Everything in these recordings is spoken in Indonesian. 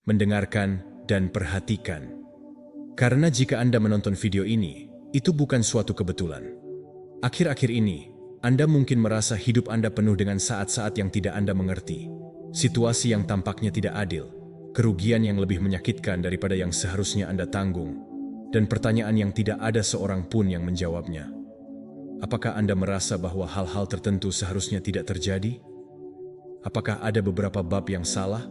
mendengarkan, dan perhatikan. Karena jika Anda menonton video ini, itu bukan suatu kebetulan. Akhir-akhir ini, Anda mungkin merasa hidup Anda penuh dengan saat-saat yang tidak Anda mengerti, situasi yang tampaknya tidak adil, kerugian yang lebih menyakitkan daripada yang seharusnya Anda tanggung, dan pertanyaan yang tidak ada seorang pun yang menjawabnya. Apakah Anda merasa bahwa hal-hal tertentu seharusnya tidak terjadi? Apakah ada beberapa bab yang salah?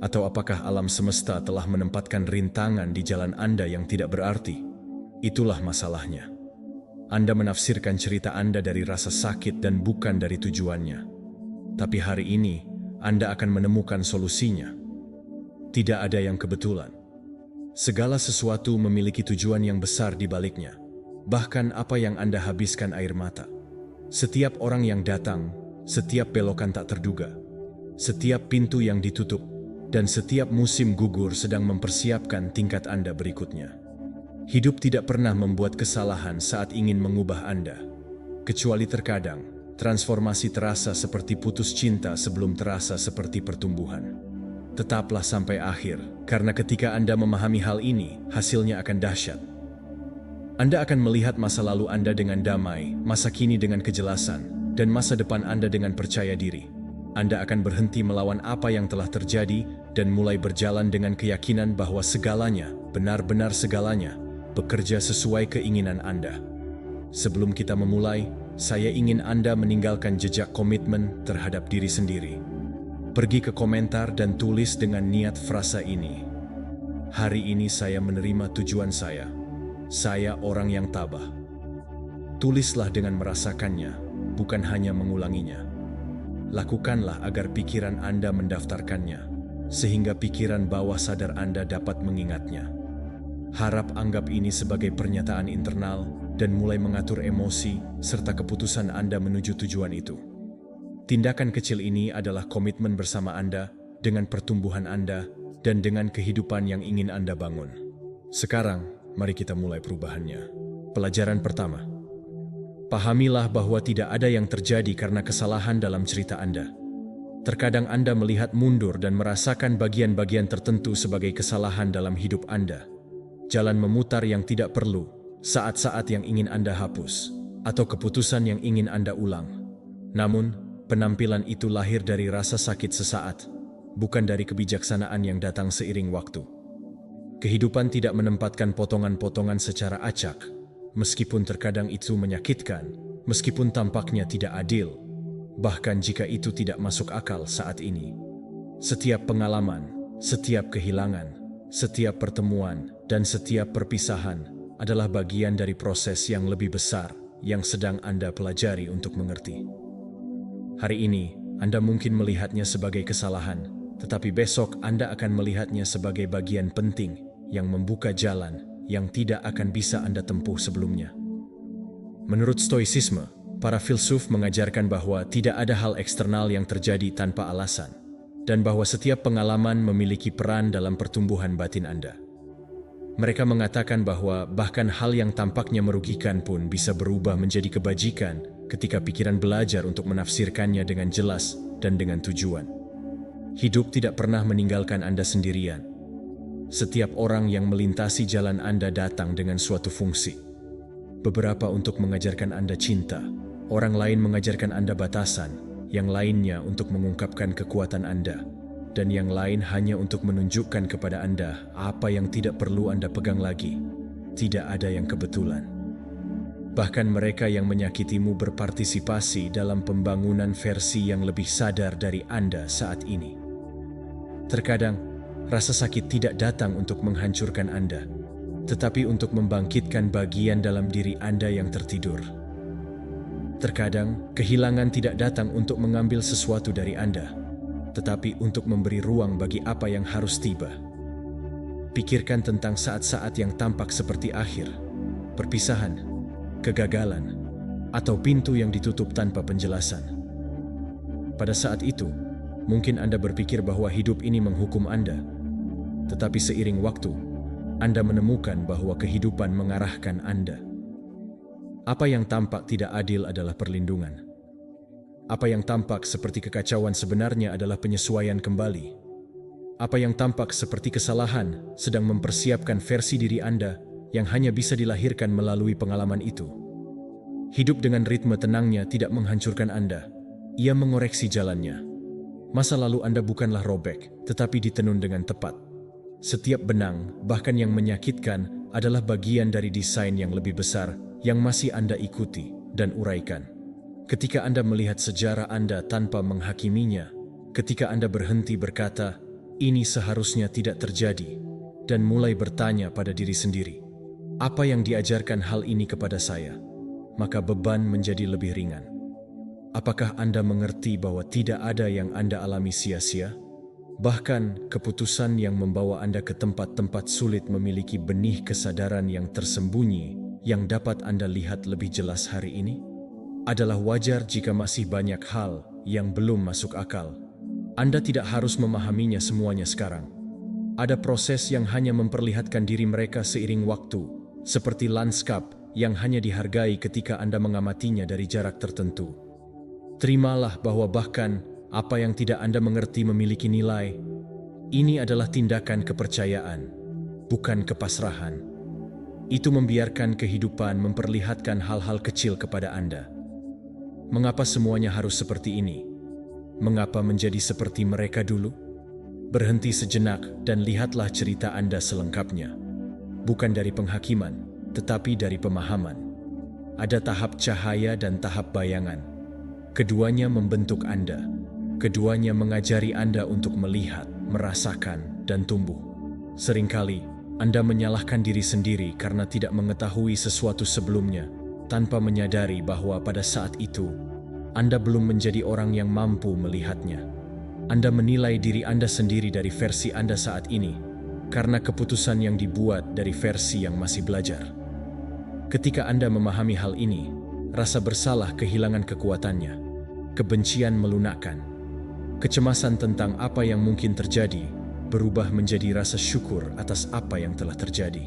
Atau apakah alam semesta telah menempatkan rintangan di jalan Anda yang tidak berarti? Itulah masalahnya. Anda menafsirkan cerita Anda dari rasa sakit dan bukan dari tujuannya. Tapi hari ini, Anda akan menemukan solusinya. Tidak ada yang kebetulan. Segala sesuatu memiliki tujuan yang besar di baliknya. Bahkan apa yang Anda habiskan air mata. Setiap orang yang datang, setiap belokan tak terduga, setiap pintu yang ditutup, dan setiap musim gugur sedang mempersiapkan tingkat Anda berikutnya. Hidup tidak pernah membuat kesalahan saat ingin mengubah Anda. Kecuali terkadang, transformasi terasa seperti putus cinta sebelum terasa seperti pertumbuhan. Tetaplah sampai akhir, karena ketika Anda memahami hal ini, hasilnya akan dahsyat. Anda akan melihat masa lalu Anda dengan damai, masa kini dengan kejelasan, dan masa depan Anda dengan percaya diri. Anda akan berhenti melawan apa yang telah terjadi dan mulai berjalan dengan keyakinan bahwa segalanya, benar-benar segalanya, bekerja sesuai keinginan Anda. Sebelum kita memulai, saya ingin Anda meninggalkan jejak komitmen terhadap diri sendiri. Pergi ke komentar dan tulis dengan niat frasa ini. Hari ini saya menerima tujuan saya. Saya orang yang tabah. Tulislah dengan merasakannya, bukan hanya mengulanginya. Lakukanlah agar pikiran Anda mendaftarkannya, sehingga pikiran bawah sadar Anda dapat mengingatnya. Harap anggap ini sebagai pernyataan internal dan mulai mengatur emosi serta keputusan Anda menuju tujuan itu. Tindakan kecil ini adalah komitmen bersama Anda dengan pertumbuhan Anda dan dengan kehidupan yang ingin Anda bangun. Sekarang, mari kita mulai perubahannya. Pelajaran pertama. Pahamilah bahwa tidak ada yang terjadi karena kesalahan dalam cerita Anda. Terkadang Anda melihat mundur dan merasakan bagian-bagian tertentu sebagai kesalahan dalam hidup Anda. Jalan memutar yang tidak perlu, saat-saat yang ingin Anda hapus, atau keputusan yang ingin Anda ulang. Namun, penampilan itu lahir dari rasa sakit sesaat, bukan dari kebijaksanaan yang datang seiring waktu. Kehidupan tidak menempatkan potongan-potongan secara acak, meskipun terkadang itu menyakitkan, meskipun tampaknya tidak adil, bahkan jika itu tidak masuk akal saat ini. Setiap pengalaman, setiap kehilangan, setiap pertemuan, dan setiap perpisahan adalah bagian dari proses yang lebih besar yang sedang Anda pelajari untuk mengerti. Hari ini, Anda mungkin melihatnya sebagai kesalahan, tetapi besok Anda akan melihatnya sebagai bagian penting yang membuka jalan yang tidak akan bisa Anda tempuh sebelumnya. Menurut Stoicisme, para filsuf mengajarkan bahwa tidak ada hal eksternal yang terjadi tanpa alasan, dan bahwa setiap pengalaman memiliki peran dalam pertumbuhan batin Anda. Mereka mengatakan bahwa bahkan hal yang tampaknya merugikan pun bisa berubah menjadi kebajikan ketika pikiran belajar untuk menafsirkannya dengan jelas dan dengan tujuan. Hidup tidak pernah meninggalkan Anda sendirian. Setiap orang yang melintasi jalan Anda datang dengan suatu fungsi. Beberapa untuk mengajarkan Anda cinta, orang lain mengajarkan Anda batasan, yang lainnya untuk mengungkapkan kekuatan Anda, dan yang lain hanya untuk menunjukkan kepada Anda apa yang tidak perlu Anda pegang lagi. Tidak ada yang kebetulan. Bahkan mereka yang menyakitimu berpartisipasi dalam pembangunan versi yang lebih sadar dari Anda saat ini. Terkadang, rasa sakit tidak datang untuk menghancurkan Anda, tetapi untuk membangkitkan bagian dalam diri Anda yang tertidur. Terkadang, kehilangan tidak datang untuk mengambil sesuatu dari Anda, tetapi untuk memberi ruang bagi apa yang harus tiba. Pikirkan tentang saat-saat yang tampak seperti akhir, perpisahan, kegagalan, atau pintu yang ditutup tanpa penjelasan. Pada saat itu, mungkin Anda berpikir bahwa hidup ini menghukum Anda, tetapi seiring waktu, Anda menemukan bahwa kehidupan mengarahkan Anda. Apa yang tampak tidak adil adalah perlindungan. Apa yang tampak seperti kekacauan sebenarnya adalah penyesuaian kembali. Apa yang tampak seperti kesalahan sedang mempersiapkan versi diri Anda yang hanya bisa dilahirkan melalui pengalaman itu. Hidup dengan ritme tenangnya tidak menghancurkan Anda, ia mengoreksi jalannya. Masa lalu Anda bukanlah robek, tetapi ditenun dengan tepat. Setiap benang, bahkan yang menyakitkan, adalah bagian dari desain yang lebih besar yang masih Anda ikuti dan uraikan. Ketika Anda melihat sejarah Anda tanpa menghakiminya, ketika Anda berhenti berkata, "Ini seharusnya tidak terjadi," dan mulai bertanya pada diri sendiri, "Apa yang diajarkan hal ini kepada saya?" maka beban menjadi lebih ringan. Apakah Anda mengerti bahwa tidak ada yang Anda alami sia-sia? Bahkan keputusan yang membawa Anda ke tempat-tempat sulit memiliki benih kesadaran yang tersembunyi yang dapat Anda lihat lebih jelas hari ini? Adalah wajar jika masih banyak hal yang belum masuk akal. Anda tidak harus memahaminya semuanya sekarang. Ada proses yang hanya memperlihatkan diri mereka seiring waktu, seperti lanskap yang hanya dihargai ketika Anda mengamatinya dari jarak tertentu. Terimalah bahwa bahkan apa yang tidak Anda mengerti memiliki nilai. Ini adalah tindakan kepercayaan, bukan kepasrahan. Itu membiarkan kehidupan memperlihatkan hal-hal kecil kepada Anda. Mengapa semuanya harus seperti ini? Mengapa menjadi seperti mereka dulu? Berhenti sejenak dan lihatlah cerita Anda selengkapnya. Bukan dari penghakiman, tetapi dari pemahaman. Ada tahap cahaya dan tahap bayangan. Keduanya membentuk Anda. Keduanya mengajari Anda untuk melihat, merasakan, dan tumbuh. Seringkali, Anda menyalahkan diri sendiri karena tidak mengetahui sesuatu sebelumnya, tanpa menyadari bahwa pada saat itu, Anda belum menjadi orang yang mampu melihatnya. Anda menilai diri Anda sendiri dari versi Anda saat ini, karena keputusan yang dibuat dari versi yang masih belajar. Ketika Anda memahami hal ini, rasa bersalah kehilangan kekuatannya. Kebencian melunakkan. Kecemasan tentang apa yang mungkin terjadi berubah menjadi rasa syukur atas apa yang telah terjadi.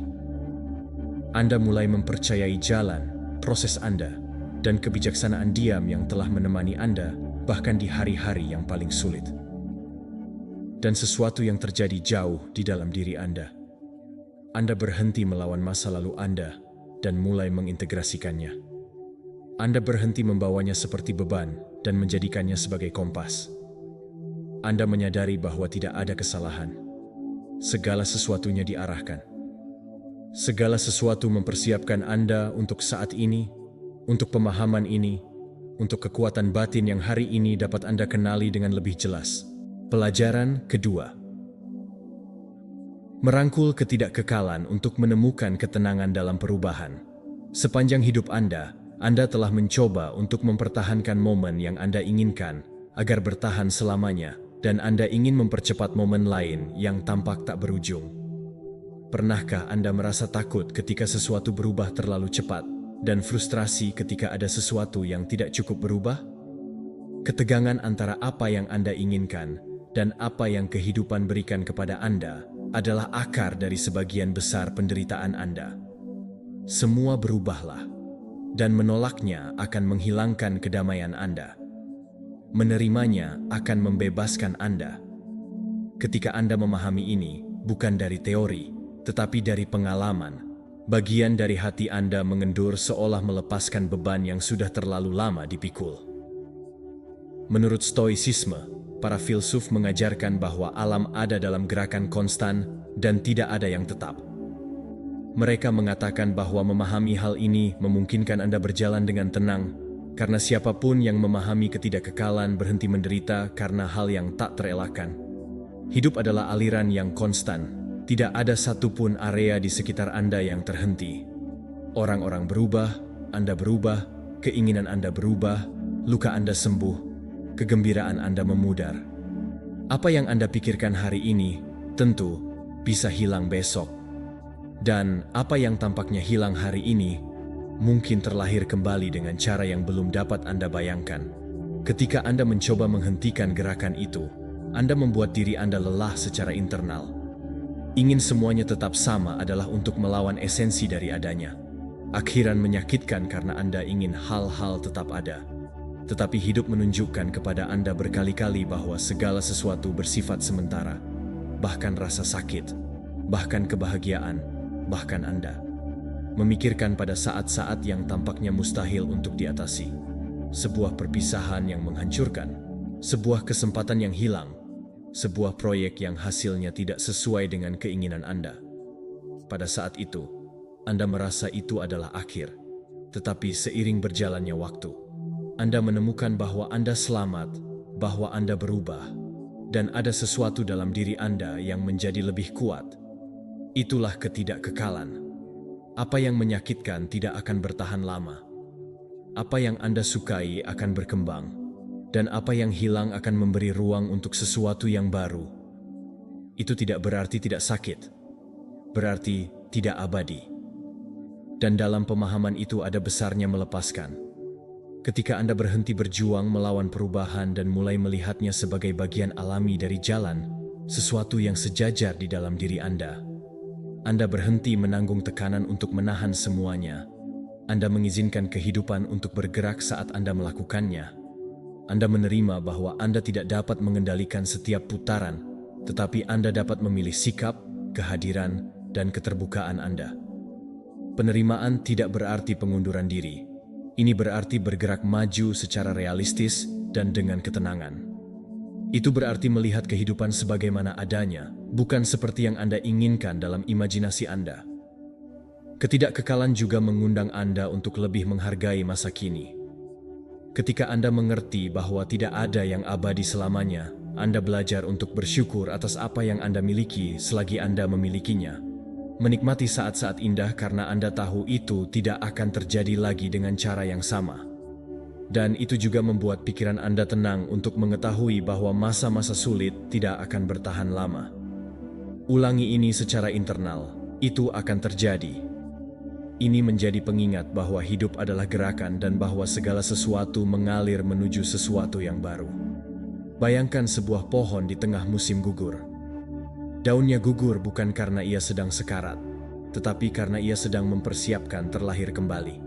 Anda mulai mempercayai jalan, proses Anda, dan kebijaksanaan diam yang telah menemani Anda bahkan di hari-hari yang paling sulit. Dan sesuatu yang terjadi jauh di dalam diri Anda. Anda berhenti melawan masa lalu Anda dan mulai mengintegrasikannya. Anda berhenti membawanya seperti beban dan menjadikannya sebagai kompas. Anda menyadari bahwa tidak ada kesalahan. Segala sesuatunya diarahkan. Segala sesuatu mempersiapkan Anda untuk saat ini, untuk pemahaman ini, untuk kekuatan batin yang hari ini dapat Anda kenali dengan lebih jelas. Pelajaran kedua. Merangkul ketidakkekalan untuk menemukan ketenangan dalam perubahan. Sepanjang hidup Anda telah mencoba untuk mempertahankan momen yang Anda inginkan agar bertahan selamanya, dan Anda ingin mempercepat momen lain yang tampak tak berujung. Pernahkah Anda merasa takut ketika sesuatu berubah terlalu cepat dan frustrasi ketika ada sesuatu yang tidak cukup berubah? Ketegangan antara apa yang Anda inginkan dan apa yang kehidupan berikan kepada Anda adalah akar dari sebagian besar penderitaan Anda. Semua berubahlah. Dan menolaknya akan menghilangkan kedamaian Anda. Menerimanya akan membebaskan Anda. Ketika Anda memahami ini, bukan dari teori, tetapi dari pengalaman, bagian dari hati Anda mengendur seolah melepaskan beban yang sudah terlalu lama dipikul. Menurut Stoicisme, para filsuf mengajarkan bahwa alam ada dalam gerakan konstan dan tidak ada yang tetap. Mereka mengatakan bahwa memahami hal ini memungkinkan Anda berjalan dengan tenang, karena siapapun yang memahami ketidakkekalan berhenti menderita karena hal yang tak terelakkan. Hidup adalah aliran yang konstan, tidak ada satupun area di sekitar Anda yang terhenti. Orang-orang berubah, Anda berubah, keinginan Anda berubah, luka Anda sembuh, kegembiraan Anda memudar. Apa yang Anda pikirkan hari ini, tentu bisa hilang besok. Dan apa yang tampaknya hilang hari ini, mungkin terlahir kembali dengan cara yang belum dapat Anda bayangkan. Ketika Anda mencoba menghentikan gerakan itu, Anda membuat diri Anda lelah secara internal. Ingin semuanya tetap sama adalah untuk melawan esensi dari adanya. Akhiran menyakitkan karena Anda ingin hal-hal tetap ada. Tetapi hidup menunjukkan kepada Anda berkali-kali bahwa segala sesuatu bersifat sementara. bahkan rasa sakit, bahkan kebahagiaan, bahkan Anda memikirkan pada saat-saat yang tampaknya mustahil untuk diatasi. Sebuah perpisahan yang menghancurkan, sebuah kesempatan yang hilang, sebuah proyek yang hasilnya tidak sesuai dengan keinginan Anda. Pada saat itu, Anda merasa itu adalah akhir. Tetapi seiring berjalannya waktu, Anda menemukan bahwa Anda selamat, bahwa Anda berubah, dan ada sesuatu dalam diri Anda yang menjadi lebih kuat. Itulah ketidakkekalan. Apa yang menyakitkan tidak akan bertahan lama. Apa yang Anda sukai akan berkembang, dan apa yang hilang akan memberi ruang untuk sesuatu yang baru. Itu tidak berarti tidak sakit, berarti tidak abadi. Dan dalam pemahaman itu ada besarnya melepaskan. Ketika Anda berhenti berjuang melawan perubahan dan mulai melihatnya sebagai bagian alami dari jalan, sesuatu yang sejajar di dalam diri Anda berhenti menanggung tekanan untuk menahan semuanya. Anda mengizinkan kehidupan untuk bergerak saat Anda melakukannya. Anda menerima bahwa Anda tidak dapat mengendalikan setiap putaran, tetapi Anda dapat memilih sikap, kehadiran, dan keterbukaan Anda. Penerimaan tidak berarti pengunduran diri. Ini berarti bergerak maju secara realistis dan dengan ketenangan. Itu berarti melihat kehidupan sebagaimana adanya, bukan seperti yang Anda inginkan dalam imajinasi Anda. Ketidakkekalan juga mengundang Anda untuk lebih menghargai masa kini. Ketika Anda mengerti bahwa tidak ada yang abadi selamanya, Anda belajar untuk bersyukur atas apa yang Anda miliki selagi Anda memilikinya. Menikmati saat-saat indah karena Anda tahu itu tidak akan terjadi lagi dengan cara yang sama. Dan itu juga membuat pikiran Anda tenang untuk mengetahui bahwa masa-masa sulit tidak akan bertahan lama. Ulangi ini secara internal, itu akan terjadi. Ini menjadi pengingat bahwa hidup adalah gerakan dan bahwa segala sesuatu mengalir menuju sesuatu yang baru. Bayangkan sebuah pohon di tengah musim gugur. Daunnya gugur bukan karena ia sedang sekarat, tetapi karena ia sedang mempersiapkan terlahir kembali.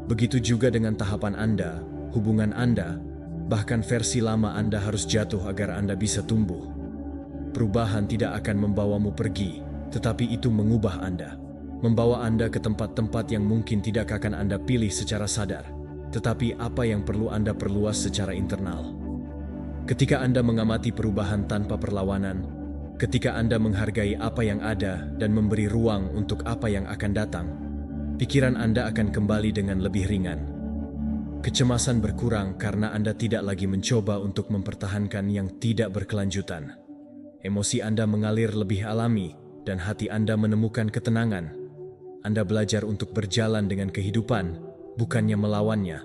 Begitu juga dengan tahapan Anda, hubungan Anda, bahkan versi lama Anda harus jatuh agar Anda bisa tumbuh. Perubahan tidak akan membawamu pergi, tetapi itu mengubah Anda. Membawa Anda ke tempat-tempat yang mungkin tidak akan Anda pilih secara sadar, tetapi apa yang perlu Anda perluas secara internal. Ketika Anda mengamati perubahan tanpa perlawanan, ketika Anda menghargai apa yang ada dan memberi ruang untuk apa yang akan datang, pikiran Anda akan kembali dengan lebih ringan. Kecemasan berkurang karena Anda tidak lagi mencoba untuk mempertahankan yang tidak berkelanjutan. Emosi Anda mengalir lebih alami dan hati Anda menemukan ketenangan. Anda belajar untuk berjalan dengan kehidupan, bukannya melawannya.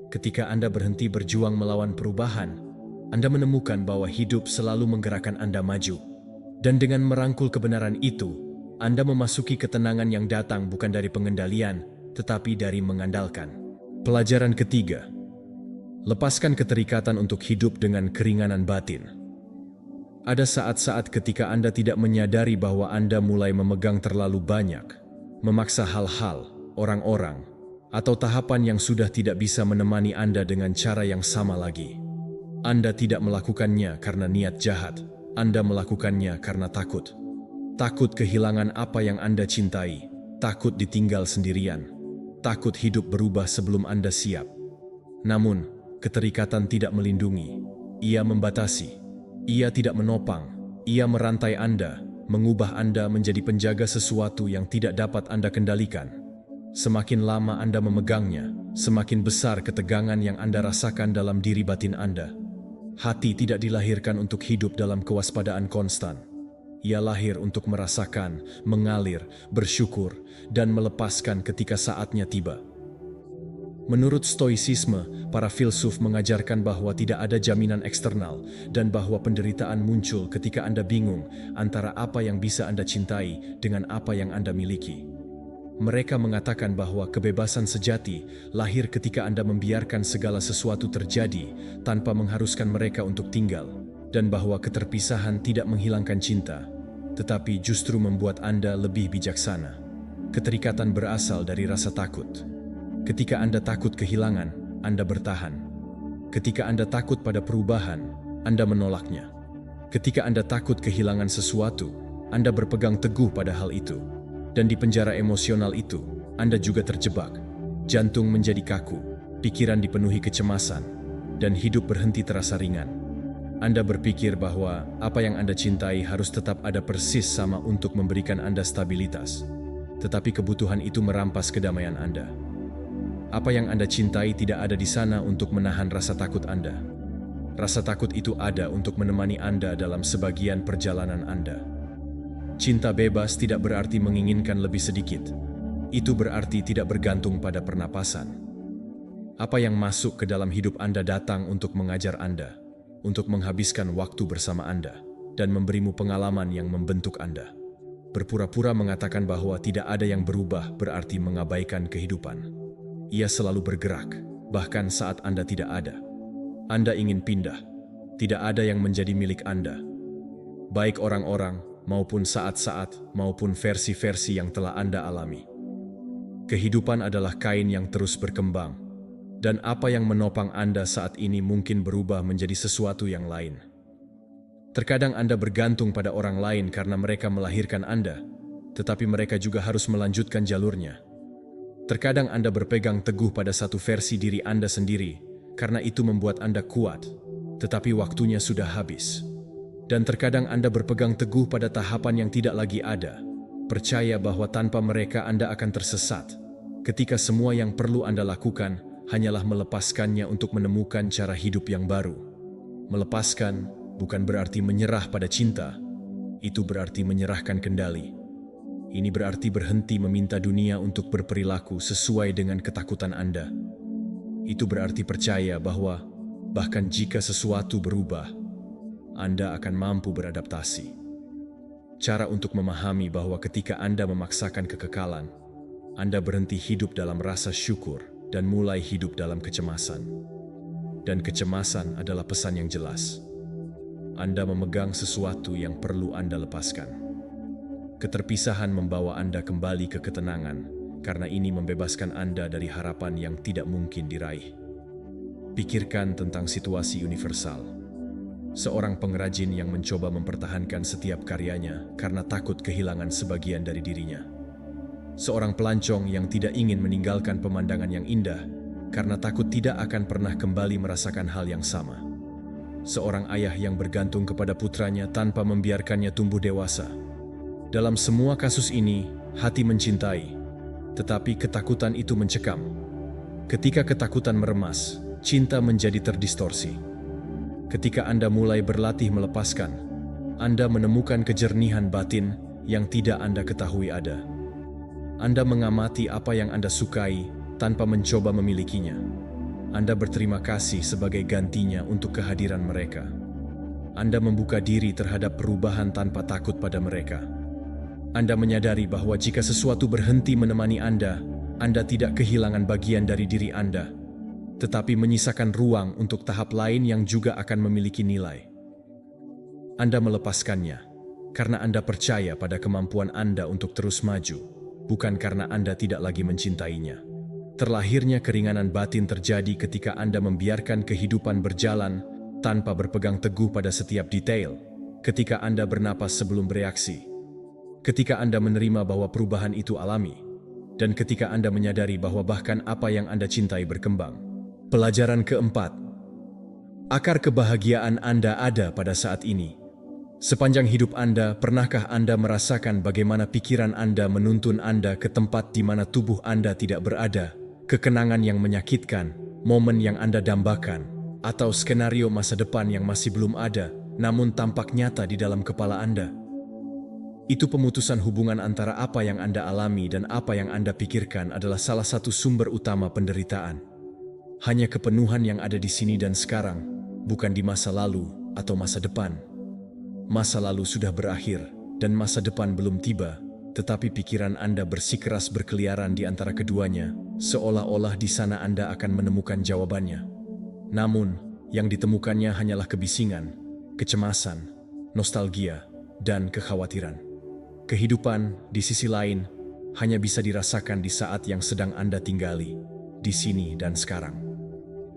Ketika Anda berhenti berjuang melawan perubahan, Anda menemukan bahwa hidup selalu menggerakkan Anda maju. Dan dengan merangkul kebenaran itu, Anda memasuki ketenangan yang datang bukan dari pengendalian, tetapi dari mengandalkan. Pelajaran ketiga, lepaskan keterikatan untuk hidup dengan keringanan batin. Ada saat-saat ketika Anda tidak menyadari bahwa Anda mulai memegang terlalu banyak, memaksa hal-hal, orang-orang, atau tahapan yang sudah tidak bisa menemani Anda dengan cara yang sama lagi. Anda tidak melakukannya karena niat jahat. Anda melakukannya karena takut. Takut kehilangan apa yang Anda cintai, takut ditinggal sendirian, takut hidup berubah sebelum Anda siap. Namun, keterikatan tidak melindungi. Ia membatasi. Ia tidak menopang. Ia merantai Anda, mengubah Anda menjadi penjaga sesuatu yang tidak dapat Anda kendalikan. Semakin lama Anda memegangnya, semakin besar ketegangan yang Anda rasakan dalam diri batin Anda. Hati tidak dilahirkan untuk hidup dalam kewaspadaan konstan. Ia lahir untuk merasakan, mengalir, bersyukur, dan melepaskan ketika saatnya tiba. Menurut Stoicisme, para filsuf mengajarkan bahwa tidak ada jaminan eksternal dan bahwa penderitaan muncul ketika Anda bingung antara apa yang bisa Anda cintai dengan apa yang Anda miliki. Mereka mengatakan bahwa kebebasan sejati lahir ketika Anda membiarkan segala sesuatu terjadi tanpa mengharuskan mereka untuk tinggal, dan bahwa keterpisahan tidak menghilangkan cinta, tetapi justru membuat Anda lebih bijaksana. Keterikatan berasal dari rasa takut. Ketika Anda takut kehilangan, Anda bertahan. Ketika Anda takut pada perubahan, Anda menolaknya. Ketika Anda takut kehilangan sesuatu, Anda berpegang teguh pada hal itu. Dan di penjara emosional itu, Anda juga terjebak. Jantung menjadi kaku, pikiran dipenuhi kecemasan, dan hidup berhenti terasa ringan. Anda berpikir bahwa apa yang Anda cintai harus tetap ada persis sama untuk memberikan Anda stabilitas. Tetapi kebutuhan itu merampas kedamaian Anda. Apa yang Anda cintai tidak ada di sana untuk menahan rasa takut Anda. Rasa takut itu ada untuk menemani Anda dalam sebagian perjalanan Anda. Cinta bebas tidak berarti menginginkan lebih sedikit. Itu berarti tidak bergantung pada pernapasan. Apa yang masuk ke dalam hidup Anda datang untuk mengajar Anda, untuk menghabiskan waktu bersama Anda, dan memberimu pengalaman yang membentuk Anda. Berpura-pura mengatakan bahwa tidak ada yang berubah berarti mengabaikan kehidupan. Ia selalu bergerak, bahkan saat Anda tidak ada. Anda ingin pindah. Tidak ada yang menjadi milik Anda. Baik orang-orang, maupun saat-saat, maupun versi-versi yang telah Anda alami. Kehidupan adalah kain yang terus berkembang, dan apa yang menopang Anda saat ini mungkin berubah menjadi sesuatu yang lain. Terkadang Anda bergantung pada orang lain karena mereka melahirkan Anda, tetapi mereka juga harus melanjutkan jalurnya. Terkadang Anda berpegang teguh pada satu versi diri Anda sendiri, karena itu membuat Anda kuat, tetapi waktunya sudah habis. Dan terkadang Anda berpegang teguh pada tahapan yang tidak lagi ada, percaya bahwa tanpa mereka Anda akan tersesat, ketika semua yang perlu Anda lakukan hanyalah melepaskannya untuk menemukan cara hidup yang baru. Melepaskan bukan berarti menyerah pada cinta, itu berarti menyerahkan kendali. Ini berarti berhenti meminta dunia untuk berperilaku sesuai dengan ketakutan Anda. Itu berarti percaya bahwa bahkan jika sesuatu berubah, Anda akan mampu beradaptasi. Cara untuk memahami bahwa ketika Anda memaksakan kekekalan, Anda berhenti hidup dalam rasa syukur dan mulai hidup dalam kecemasan. Dan kecemasan adalah pesan yang jelas. Anda memegang sesuatu yang perlu Anda lepaskan. Keterpisahan membawa Anda kembali ke ketenangan, karena ini membebaskan Anda dari harapan yang tidak mungkin diraih. Pikirkan tentang situasi universal. Seorang pengrajin yang mencoba mempertahankan setiap karyanya karena takut kehilangan sebagian dari dirinya. Seorang pelancong yang tidak ingin meninggalkan pemandangan yang indah karena takut tidak akan pernah kembali merasakan hal yang sama. Seorang ayah yang bergantung kepada putranya tanpa membiarkannya tumbuh dewasa. Dalam semua kasus ini, hati mencintai, tetapi ketakutan itu mencekam. Ketika ketakutan meremas, cinta menjadi terdistorsi. Ketika Anda mulai berlatih melepaskan, Anda menemukan kejernihan batin yang tidak Anda ketahui ada. Anda mengamati apa yang Anda sukai tanpa mencoba memilikinya. Anda berterima kasih sebagai gantinya untuk kehadiran mereka. Anda membuka diri terhadap perubahan tanpa takut pada mereka. Anda menyadari bahwa jika sesuatu berhenti menemani Anda tidak kehilangan bagian dari diri Anda, tetapi menyisakan ruang untuk tahap lain yang juga akan memiliki nilai. Anda melepaskannya karena Anda percaya pada kemampuan Anda untuk terus maju, bukan karena Anda tidak lagi mencintainya. Terlahirnya keringanan batin terjadi ketika Anda membiarkan kehidupan berjalan tanpa berpegang teguh pada setiap detail, ketika Anda bernapas sebelum bereaksi, ketika Anda menerima bahwa perubahan itu alami, dan ketika Anda menyadari bahwa bahkan apa yang Anda cintai berkembang. Pelajaran keempat, akar kebahagiaan Anda ada pada saat ini. Sepanjang hidup Anda, pernahkah Anda merasakan bagaimana pikiran Anda menuntun Anda ke tempat di mana tubuh Anda tidak berada? Kekenangan yang menyakitkan, momen yang Anda dambakan, atau skenario masa depan yang masih belum ada, namun tampak nyata di dalam kepala Anda? Itu pemutusan hubungan antara apa yang Anda alami dan apa yang Anda pikirkan adalah salah satu sumber utama penderitaan. Hanya kepenuhan yang ada di sini dan sekarang, bukan di masa lalu atau masa depan. Masa lalu sudah berakhir dan masa depan belum tiba, tetapi pikiran Anda bersikeras berkeliaran di antara keduanya, seolah-olah di sana Anda akan menemukan jawabannya. Namun, yang ditemukannya hanyalah kebisingan, kecemasan, nostalgia, dan kekhawatiran. Kehidupan, di sisi lain, hanya bisa dirasakan di saat yang sedang Anda tinggali, di sini dan sekarang.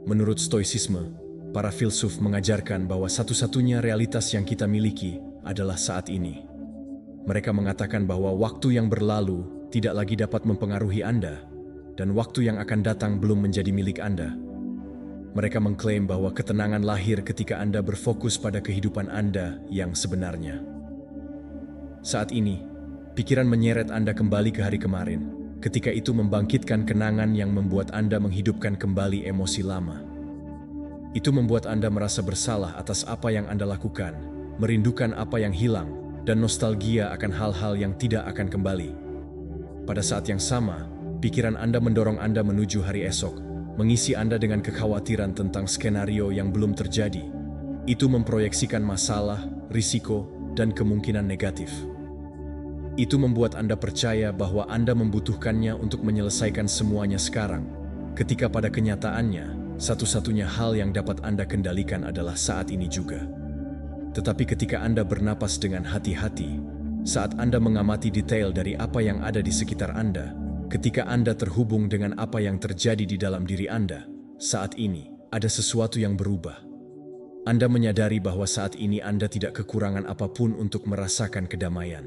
Menurut Stoicisme, Para filsuf mengajarkan bahwa satu-satunya realitas yang kita miliki adalah saat ini. Mereka mengatakan bahwa waktu yang berlalu tidak lagi dapat mempengaruhi Anda, dan waktu yang akan datang belum menjadi milik Anda. Mereka mengklaim bahwa ketenangan lahir ketika Anda berfokus pada kehidupan Anda yang sebenarnya. Saat ini, pikiran menyeret Anda kembali ke hari kemarin, ketika itu membangkitkan kenangan yang membuat Anda menghidupkan kembali emosi lama. Itu membuat Anda merasa bersalah atas apa yang Anda lakukan, merindukan apa yang hilang, dan nostalgia akan hal-hal yang tidak akan kembali. Pada saat yang sama, pikiran Anda mendorong Anda menuju hari esok, mengisi Anda dengan kekhawatiran tentang skenario yang belum terjadi. Itu memproyeksikan masalah, risiko, dan kemungkinan negatif. Itu membuat Anda percaya bahwa Anda membutuhkannya untuk menyelesaikan semuanya sekarang, ketika pada kenyataannya, satu-satunya hal yang dapat Anda kendalikan adalah saat ini juga. Tetapi ketika Anda bernapas dengan hati-hati, saat Anda mengamati detail dari apa yang ada di sekitar Anda, ketika Anda terhubung dengan apa yang terjadi di dalam diri Anda, saat ini ada sesuatu yang berubah. Anda menyadari bahwa saat ini Anda tidak kekurangan apapun untuk merasakan kedamaian.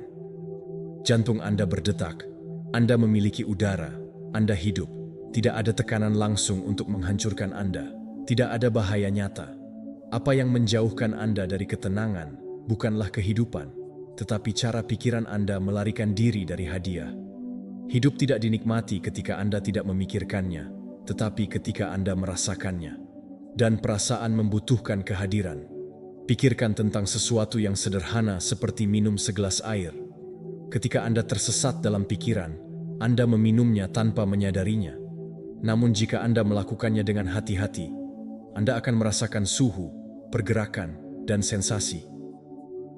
Jantung Anda berdetak, Anda memiliki udara, Anda hidup, tidak ada tekanan langsung untuk menghancurkan Anda, tidak ada bahaya nyata. Apa yang menjauhkan Anda dari ketenangan bukanlah kehidupan, tetapi cara pikiran Anda melarikan diri dari hadiah. Hidup tidak dinikmati ketika Anda tidak memikirkannya, tetapi ketika Anda merasakannya. Dan perasaan membutuhkan kehadiran. Pikirkan tentang sesuatu yang sederhana seperti minum segelas air. Ketika Anda tersesat dalam pikiran, Anda meminumnya tanpa menyadarinya. Namun jika Anda melakukannya dengan hati-hati, Anda akan merasakan suhu, pergerakan, dan sensasi.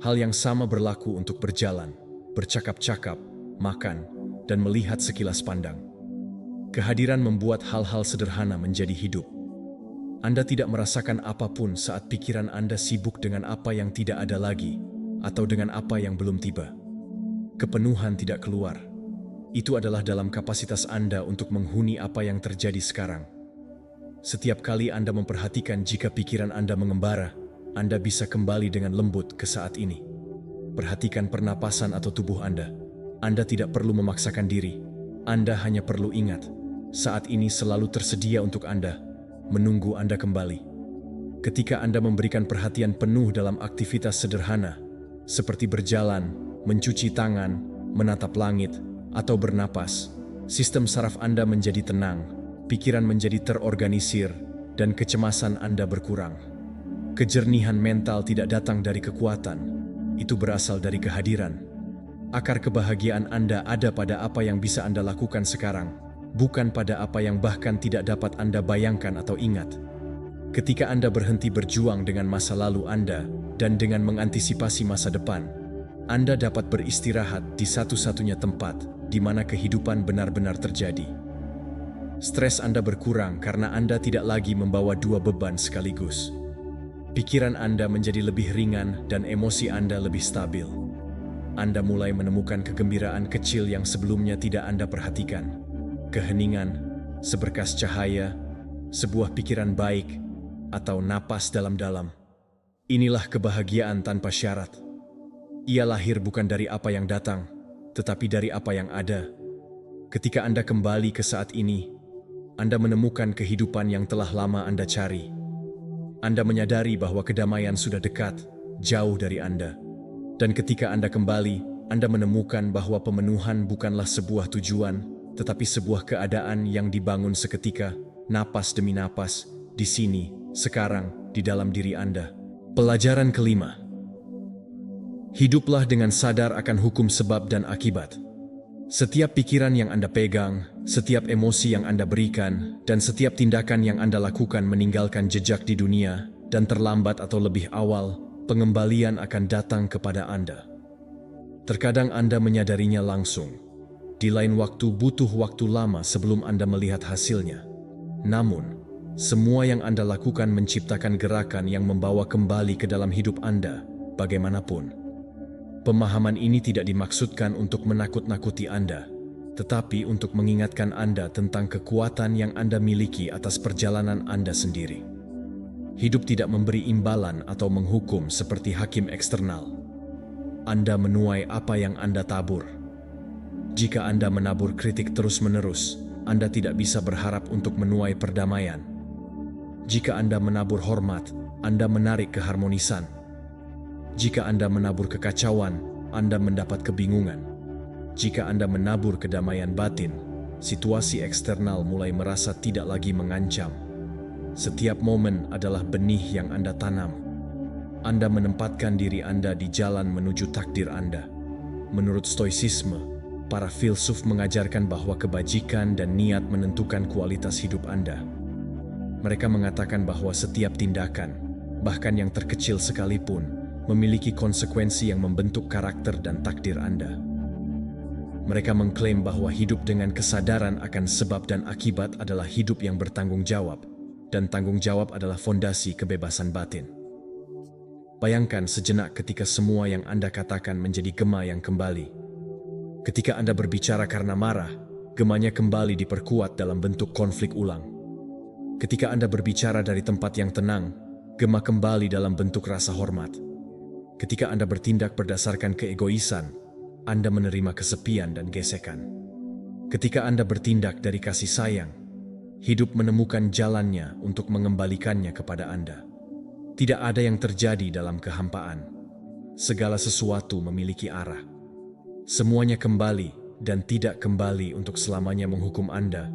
Hal yang sama berlaku untuk berjalan, bercakap-cakap, makan, dan melihat sekilas pandang. Kehadiran membuat hal-hal sederhana menjadi hidup. Anda tidak merasakan apapun saat pikiran Anda sibuk dengan apa yang tidak ada lagi, atau dengan apa yang belum tiba. Kepenuhan tidak keluar. Itu adalah dalam kapasitas Anda untuk menghuni apa yang terjadi sekarang. Setiap kali Anda memperhatikan jika pikiran Anda mengembara, Anda bisa kembali dengan lembut ke saat ini. Perhatikan pernapasan atau tubuh Anda. Anda tidak perlu memaksakan diri. Anda hanya perlu ingat, saat ini selalu tersedia untuk Anda, menunggu Anda kembali. Ketika Anda memberikan perhatian penuh dalam aktivitas sederhana, seperti berjalan, mencuci tangan, menatap langit, atau bernapas, sistem saraf Anda menjadi tenang, pikiran menjadi terorganisir, dan kecemasan Anda berkurang. Kejernihan mental tidak datang dari kekuatan, itu berasal dari kehadiran. Akar kebahagiaan Anda ada pada apa yang bisa Anda lakukan sekarang, bukan pada apa yang bahkan tidak dapat Anda bayangkan atau ingat. Ketika Anda berhenti berjuang dengan masa lalu Anda dan dengan mengantisipasi masa depan, Anda dapat beristirahat di satu-satunya tempat di mana kehidupan benar-benar terjadi. Stres Anda berkurang karena Anda tidak lagi membawa dua beban sekaligus. Pikiran Anda menjadi lebih ringan dan emosi Anda lebih stabil. Anda mulai menemukan kegembiraan kecil yang sebelumnya tidak Anda perhatikan. Keheningan, seberkas cahaya, sebuah pikiran baik, atau napas dalam-dalam. Inilah kebahagiaan tanpa syarat. Ia lahir bukan dari apa yang datang, tetapi dari apa yang ada. Ketika Anda kembali ke saat ini, Anda menemukan kehidupan yang telah lama Anda cari. Anda menyadari bahwa kedamaian sudah dekat, jauh dari Anda. Dan ketika Anda kembali, Anda menemukan bahwa pemenuhan bukanlah sebuah tujuan, tetapi sebuah keadaan yang dibangun seketika, napas demi napas, di sini, sekarang, di dalam diri Anda. Pelajaran kelima. Hiduplah dengan sadar akan hukum sebab dan akibat. Setiap pikiran yang Anda pegang, setiap emosi yang Anda berikan, dan setiap tindakan yang Anda lakukan meninggalkan jejak di dunia, dan terlambat atau lebih awal, pengembalian akan datang kepada Anda. Terkadang Anda menyadarinya langsung. Di lain waktu butuh waktu lama sebelum Anda melihat hasilnya. Namun, semua yang Anda lakukan menciptakan gerakan yang membawa kembali ke dalam hidup Anda, bagaimanapun. Pemahaman ini tidak dimaksudkan untuk menakut-nakuti Anda, tetapi untuk mengingatkan Anda tentang kekuatan yang Anda miliki atas perjalanan Anda sendiri. Hidup tidak memberi imbalan atau menghukum seperti hakim eksternal. Anda menuai apa yang Anda tabur. Jika Anda menabur kritik terus-menerus, Anda tidak bisa berharap untuk menuai perdamaian. Jika Anda menabur hormat, Anda menarik keharmonisan. Jika Anda menabur kekacauan, Anda mendapat kebingungan. Jika Anda menabur kedamaian batin, situasi eksternal mulai merasa tidak lagi mengancam. Setiap momen adalah benih yang Anda tanam. Anda menempatkan diri Anda di jalan menuju takdir Anda. Menurut Stoicisme, para filsuf mengajarkan bahwa kebajikan dan niat menentukan kualitas hidup Anda. Mereka mengatakan bahwa setiap tindakan, bahkan yang terkecil sekalipun, memiliki konsekuensi yang membentuk karakter dan takdir Anda. Mereka mengklaim bahwa hidup dengan kesadaran akan sebab dan akibat adalah hidup yang bertanggung jawab, dan tanggung jawab adalah fondasi kebebasan batin. Bayangkan sejenak ketika semua yang Anda katakan menjadi gema yang kembali. Ketika Anda berbicara karena marah, gemanya kembali diperkuat dalam bentuk konflik ulang. Ketika Anda berbicara dari tempat yang tenang, gema kembali dalam bentuk rasa hormat. Ketika Anda bertindak berdasarkan keegoisan, Anda menerima kesepian dan gesekan. Ketika Anda bertindak dari kasih sayang, hidup menemukan jalannya untuk mengembalikannya kepada Anda. Tidak ada yang terjadi dalam kehampaan. Segala sesuatu memiliki arah. Semuanya kembali dan tidak kembali untuk selamanya menghukum Anda,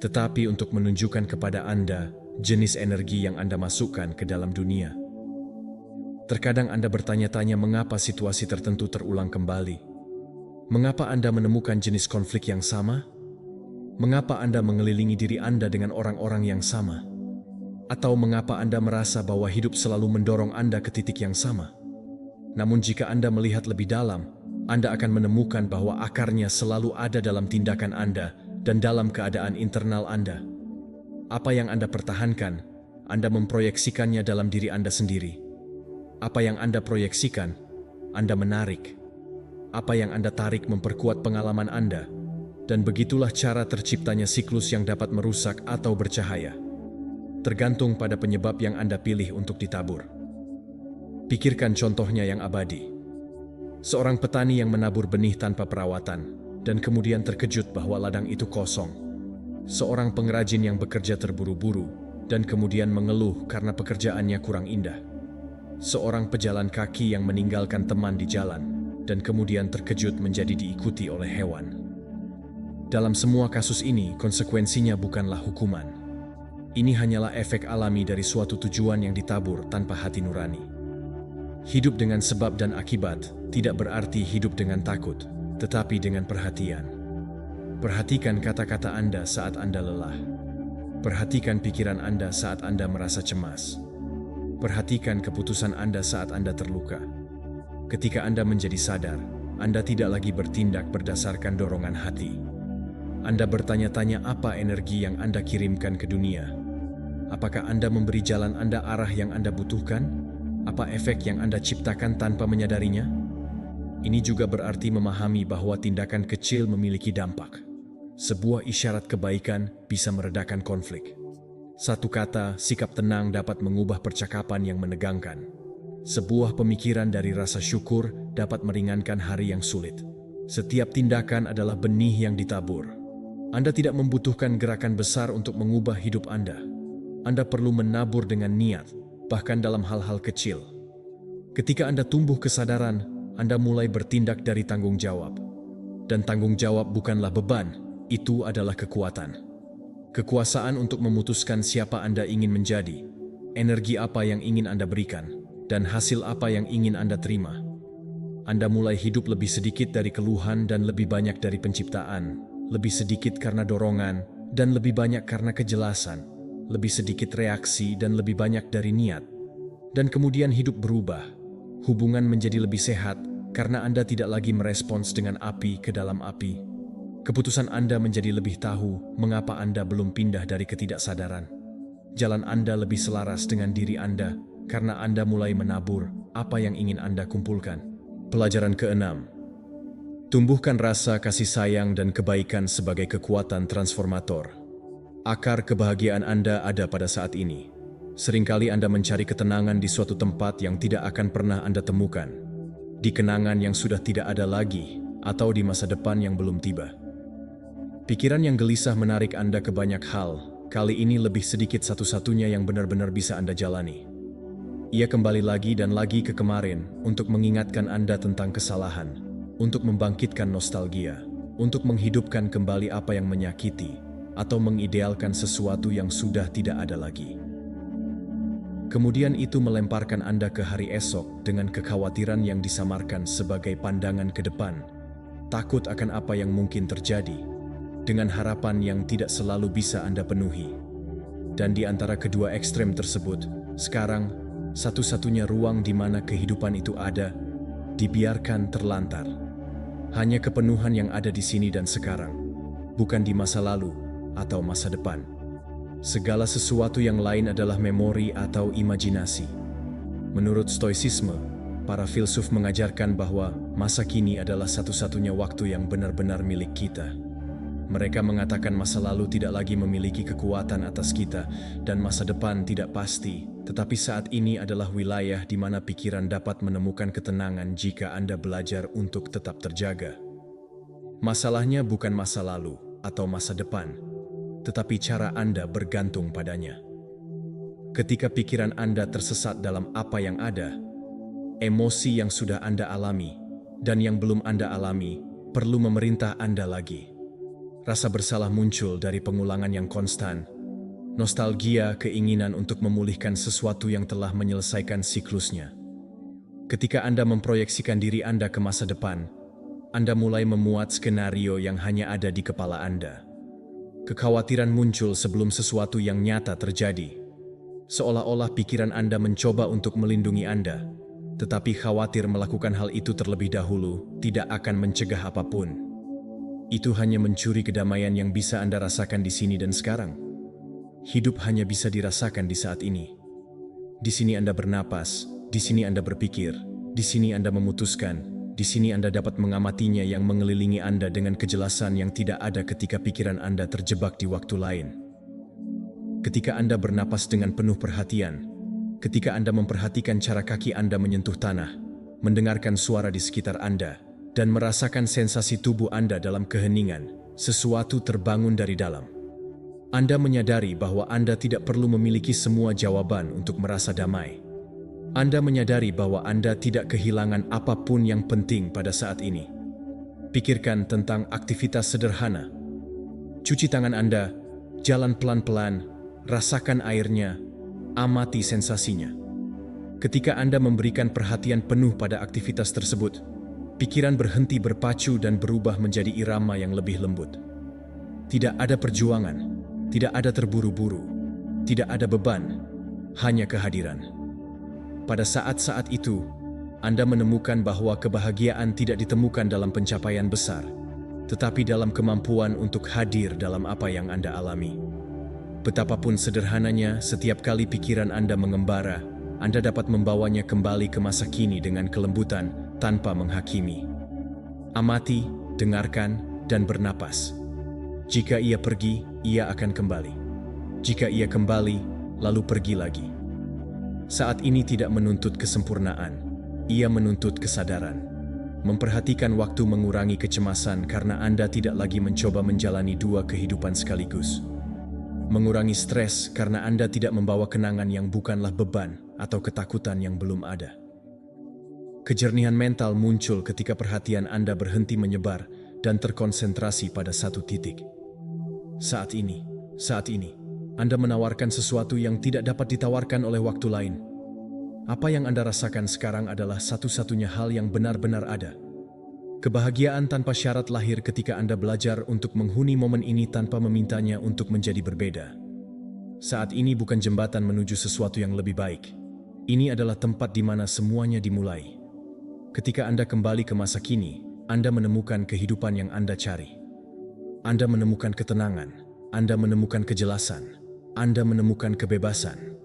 tetapi untuk menunjukkan kepada Anda jenis energi yang Anda masukkan ke dalam dunia. Terkadang Anda bertanya-tanya mengapa situasi tertentu terulang kembali. Mengapa Anda menemukan jenis konflik yang sama? Mengapa Anda mengelilingi diri Anda dengan orang-orang yang sama? Atau mengapa Anda merasa bahwa hidup selalu mendorong Anda ke titik yang sama? Namun jika Anda melihat lebih dalam, Anda akan menemukan bahwa akarnya selalu ada dalam tindakan Anda dan dalam keadaan internal Anda. Apa yang Anda pertahankan, Anda memproyeksikannya dalam diri Anda sendiri. Apa yang Anda proyeksikan, Anda menarik. Apa yang Anda tarik memperkuat pengalaman Anda. Dan begitulah cara terciptanya siklus yang dapat merusak atau bercahaya. Tergantung pada penyebab yang Anda pilih untuk ditabur. Pikirkan contohnya yang abadi. Seorang petani yang menabur benih tanpa perawatan, dan kemudian terkejut bahwa ladang itu kosong. Seorang pengrajin yang bekerja terburu-buru, dan kemudian mengeluh karena pekerjaannya kurang indah. Seorang pejalan kaki yang meninggalkan teman di jalan, dan kemudian terkejut menjadi diikuti oleh hewan. Dalam semua kasus ini, konsekuensinya bukanlah hukuman. Ini hanyalah efek alami dari suatu tujuan yang ditabur tanpa hati nurani. Hidup dengan sebab dan akibat tidak berarti hidup dengan takut, tetapi dengan perhatian. Perhatikan kata-kata Anda saat Anda lelah. Perhatikan pikiran Anda saat Anda merasa cemas. Perhatikan keputusan Anda saat Anda terluka. Ketika Anda menjadi sadar, Anda tidak lagi bertindak berdasarkan dorongan hati. Anda bertanya-tanya apa energi yang Anda kirimkan ke dunia. Apakah Anda memberi jalan Anda arah yang Anda butuhkan? Apa efek yang Anda ciptakan tanpa menyadarinya? Ini juga berarti memahami bahwa tindakan kecil memiliki dampak. Sebuah isyarat kebaikan bisa meredakan konflik. Satu kata, sikap tenang dapat mengubah percakapan yang menegangkan. Sebuah pemikiran dari rasa syukur dapat meringankan hari yang sulit. Setiap tindakan adalah benih yang ditabur. Anda tidak membutuhkan gerakan besar untuk mengubah hidup Anda. Anda perlu menabur dengan niat, bahkan dalam hal-hal kecil. Ketika Anda tumbuh kesadaran, Anda mulai bertindak dari tanggung jawab. Dan tanggung jawab bukanlah beban, itu adalah kekuatan. Kekuasaan untuk memutuskan siapa Anda ingin menjadi, energi apa yang ingin Anda berikan, dan hasil apa yang ingin Anda terima. Anda mulai hidup lebih sedikit dari keluhan dan lebih banyak dari penciptaan, lebih sedikit karena dorongan, dan lebih banyak karena kejelasan, lebih sedikit reaksi dan lebih banyak dari niat. Dan kemudian hidup berubah. Hubungan menjadi lebih sehat karena Anda tidak lagi merespons dengan api ke dalam api. Keputusan Anda menjadi lebih tahu mengapa Anda belum pindah dari ketidaksadaran. Jalan Anda lebih selaras dengan diri Anda karena Anda mulai menabur apa yang ingin Anda kumpulkan. Pelajaran ke-6. Tumbuhkan rasa kasih sayang dan kebaikan sebagai kekuatan transformator. Akar kebahagiaan Anda ada pada saat ini. Seringkali Anda mencari ketenangan di suatu tempat yang tidak akan pernah Anda temukan, di kenangan yang sudah tidak ada lagi, atau di masa depan yang belum tiba. Pikiran yang gelisah menarik Anda ke banyak hal, kali ini lebih sedikit satu-satunya yang benar-benar bisa Anda jalani. Ia kembali lagi dan lagi ke kemarin untuk mengingatkan Anda tentang kesalahan, untuk membangkitkan nostalgia, untuk menghidupkan kembali apa yang menyakiti, atau mengidealkan sesuatu yang sudah tidak ada lagi. Kemudian itu melemparkan Anda ke hari esok dengan kekhawatiran yang disamarkan sebagai pandangan ke depan, takut akan apa yang mungkin terjadi, dengan harapan yang tidak selalu bisa Anda penuhi. Dan di antara kedua ekstrem tersebut, sekarang, satu-satunya ruang di mana kehidupan itu ada, dibiarkan terlantar. Hanya kepenuhan yang ada di sini dan sekarang, bukan di masa lalu atau masa depan. Segala sesuatu yang lain adalah memori atau imajinasi. Menurut Stoicisme, para filsuf mengajarkan bahwa masa kini adalah satu-satunya waktu yang benar-benar milik kita. Mereka mengatakan masa lalu tidak lagi memiliki kekuatan atas kita dan masa depan tidak pasti, tetapi saat ini adalah wilayah di mana pikiran dapat menemukan ketenangan jika Anda belajar untuk tetap terjaga. Masalahnya bukan masa lalu atau masa depan, tetapi cara Anda bergantung padanya. Ketika pikiran Anda tersesat dalam apa yang ada, emosi yang sudah Anda alami dan yang belum Anda alami perlu memerintah Anda lagi. Rasa bersalah muncul dari pengulangan yang konstan, nostalgia, keinginan untuk memulihkan sesuatu yang telah menyelesaikan siklusnya. Ketika Anda memproyeksikan diri Anda ke masa depan, Anda mulai memuat skenario yang hanya ada di kepala Anda. Kekhawatiran muncul sebelum sesuatu yang nyata terjadi. Seolah-olah pikiran Anda mencoba untuk melindungi Anda, tetapi khawatir melakukan hal itu terlebih dahulu tidak akan mencegah apapun. Itu hanya mencuri kedamaian yang bisa Anda rasakan di sini dan sekarang. Hidup hanya bisa dirasakan di saat ini. Di sini Anda bernapas, di sini Anda berpikir, di sini Anda memutuskan. Di sini Anda dapat mengamatinya yang mengelilingi Anda dengan kejelasan yang tidak ada ketika pikiran Anda terjebak di waktu lain. Ketika Anda bernapas dengan penuh perhatian, ketika Anda memperhatikan cara kaki Anda menyentuh tanah, mendengarkan suara di sekitar Anda, dan merasakan sensasi tubuh Anda dalam keheningan, sesuatu terbangun dari dalam. Anda menyadari bahwa Anda tidak perlu memiliki semua jawaban untuk merasa damai. Anda menyadari bahwa Anda tidak kehilangan apapun yang penting pada saat ini. Pikirkan tentang aktivitas sederhana. Cuci tangan Anda, jalan pelan-pelan, rasakan airnya, amati sensasinya. Ketika Anda memberikan perhatian penuh pada aktivitas tersebut, pikiran berhenti berpacu dan berubah menjadi irama yang lebih lembut. Tidak ada perjuangan, tidak ada terburu-buru, tidak ada beban, hanya kehadiran. Pada saat-saat itu, Anda menemukan bahwa kebahagiaan tidak ditemukan dalam pencapaian besar, tetapi dalam kemampuan untuk hadir dalam apa yang Anda alami. Betapapun sederhananya, setiap kali pikiran Anda mengembara, Anda dapat membawanya kembali ke masa kini dengan kelembutan tanpa menghakimi. Amati, dengarkan, dan bernapas. Jika ia pergi, ia akan kembali. Jika ia kembali, lalu pergi lagi. Saat ini tidak menuntut kesempurnaan, ia menuntut kesadaran. Memperhatikan waktu mengurangi kecemasan karena Anda tidak lagi mencoba menjalani dua kehidupan sekaligus. Mengurangi stres karena Anda tidak membawa kenangan yang bukanlah beban atau ketakutan yang belum ada. Kejernihan mental muncul ketika perhatian Anda berhenti menyebar dan terkonsentrasi pada satu titik. Saat ini, Anda menawarkan sesuatu yang tidak dapat ditawarkan oleh waktu lain. Apa yang Anda rasakan sekarang adalah satu-satunya hal yang benar-benar ada. Kebahagiaan tanpa syarat lahir ketika Anda belajar untuk menghuni momen ini tanpa memintanya untuk menjadi berbeda. Saat ini bukan jembatan menuju sesuatu yang lebih baik. Ini adalah tempat di mana semuanya dimulai. Ketika Anda kembali ke masa kini, Anda menemukan kehidupan yang Anda cari. Anda menemukan ketenangan, Anda menemukan kejelasan. Anda menemukan kebebasan.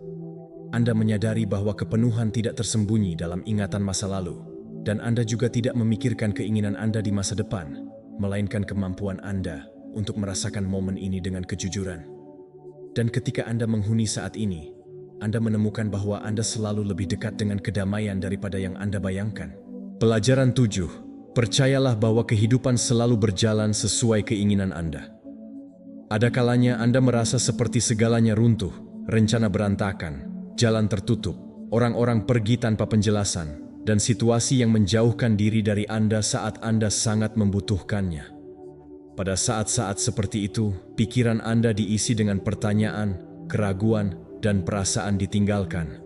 Anda menyadari bahwa kepenuhan tidak tersembunyi dalam ingatan masa lalu, dan Anda juga tidak memikirkan keinginan Anda di masa depan, melainkan kemampuan Anda untuk merasakan momen ini dengan kejujuran. Dan ketika Anda menghuni saat ini, Anda menemukan bahwa Anda selalu lebih dekat dengan kedamaian daripada yang Anda bayangkan. Pelajaran 7. Percayalah bahwa kehidupan selalu berjalan sesuai keinginan Anda. Ada kalanya Anda merasa seperti segalanya runtuh, rencana berantakan, jalan tertutup, orang-orang pergi tanpa penjelasan, dan situasi yang menjauhkan diri dari Anda saat Anda sangat membutuhkannya. Pada saat-saat seperti itu, pikiran Anda diisi dengan pertanyaan, keraguan, dan perasaan ditinggalkan.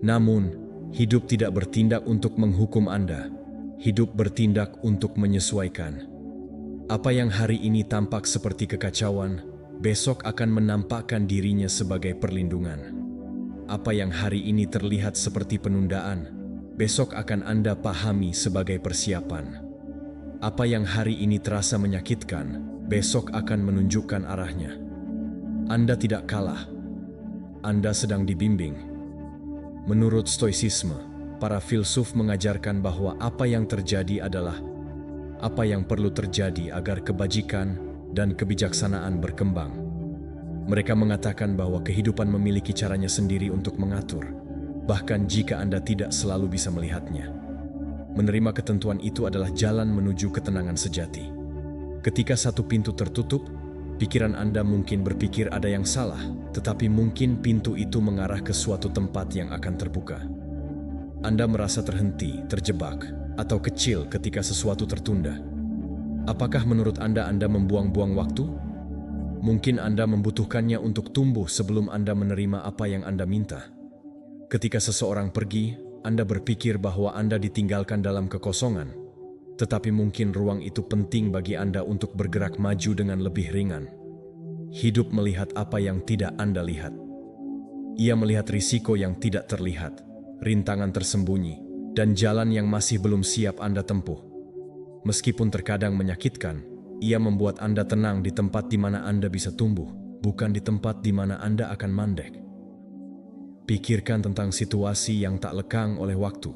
Namun, hidup tidak bertindak untuk menghukum Anda. Hidup bertindak untuk menyesuaikan. Apa yang hari ini tampak seperti kekacauan, besok akan menampakkan dirinya sebagai perlindungan. Apa yang hari ini terlihat seperti penundaan, besok akan Anda pahami sebagai persiapan. Apa yang hari ini terasa menyakitkan, besok akan menunjukkan arahnya. Anda tidak kalah. Anda sedang dibimbing. Menurut Stoicisme, para filsuf mengajarkan bahwa apa yang terjadi adalah apa yang perlu terjadi agar kebajikan dan kebijaksanaan berkembang. Mereka mengatakan bahwa kehidupan memiliki caranya sendiri untuk mengatur, bahkan jika Anda tidak selalu bisa melihatnya. Menerima ketentuan itu adalah jalan menuju ketenangan sejati. Ketika satu pintu tertutup, pikiran Anda mungkin berpikir ada yang salah, tetapi mungkin pintu itu mengarah ke suatu tempat yang akan terbuka. Anda merasa terhenti, terjebak, atau kecil ketika sesuatu tertunda. Apakah menurut Anda membuang-buang waktu? Mungkin Anda membutuhkannya untuk tumbuh sebelum Anda menerima apa yang Anda minta. Ketika seseorang pergi, Anda berpikir bahwa Anda ditinggalkan dalam kekosongan. Tetapi mungkin ruang itu penting bagi Anda untuk bergerak maju dengan lebih ringan. Hidup melihat apa yang tidak Anda lihat. Ia melihat risiko yang tidak terlihat, rintangan tersembunyi, dan jalan yang masih belum siap Anda tempuh. Meskipun terkadang menyakitkan, ia membuat Anda tenang di tempat di mana Anda bisa tumbuh, bukan di tempat di mana Anda akan mandek. Pikirkan tentang situasi yang tak lekang oleh waktu.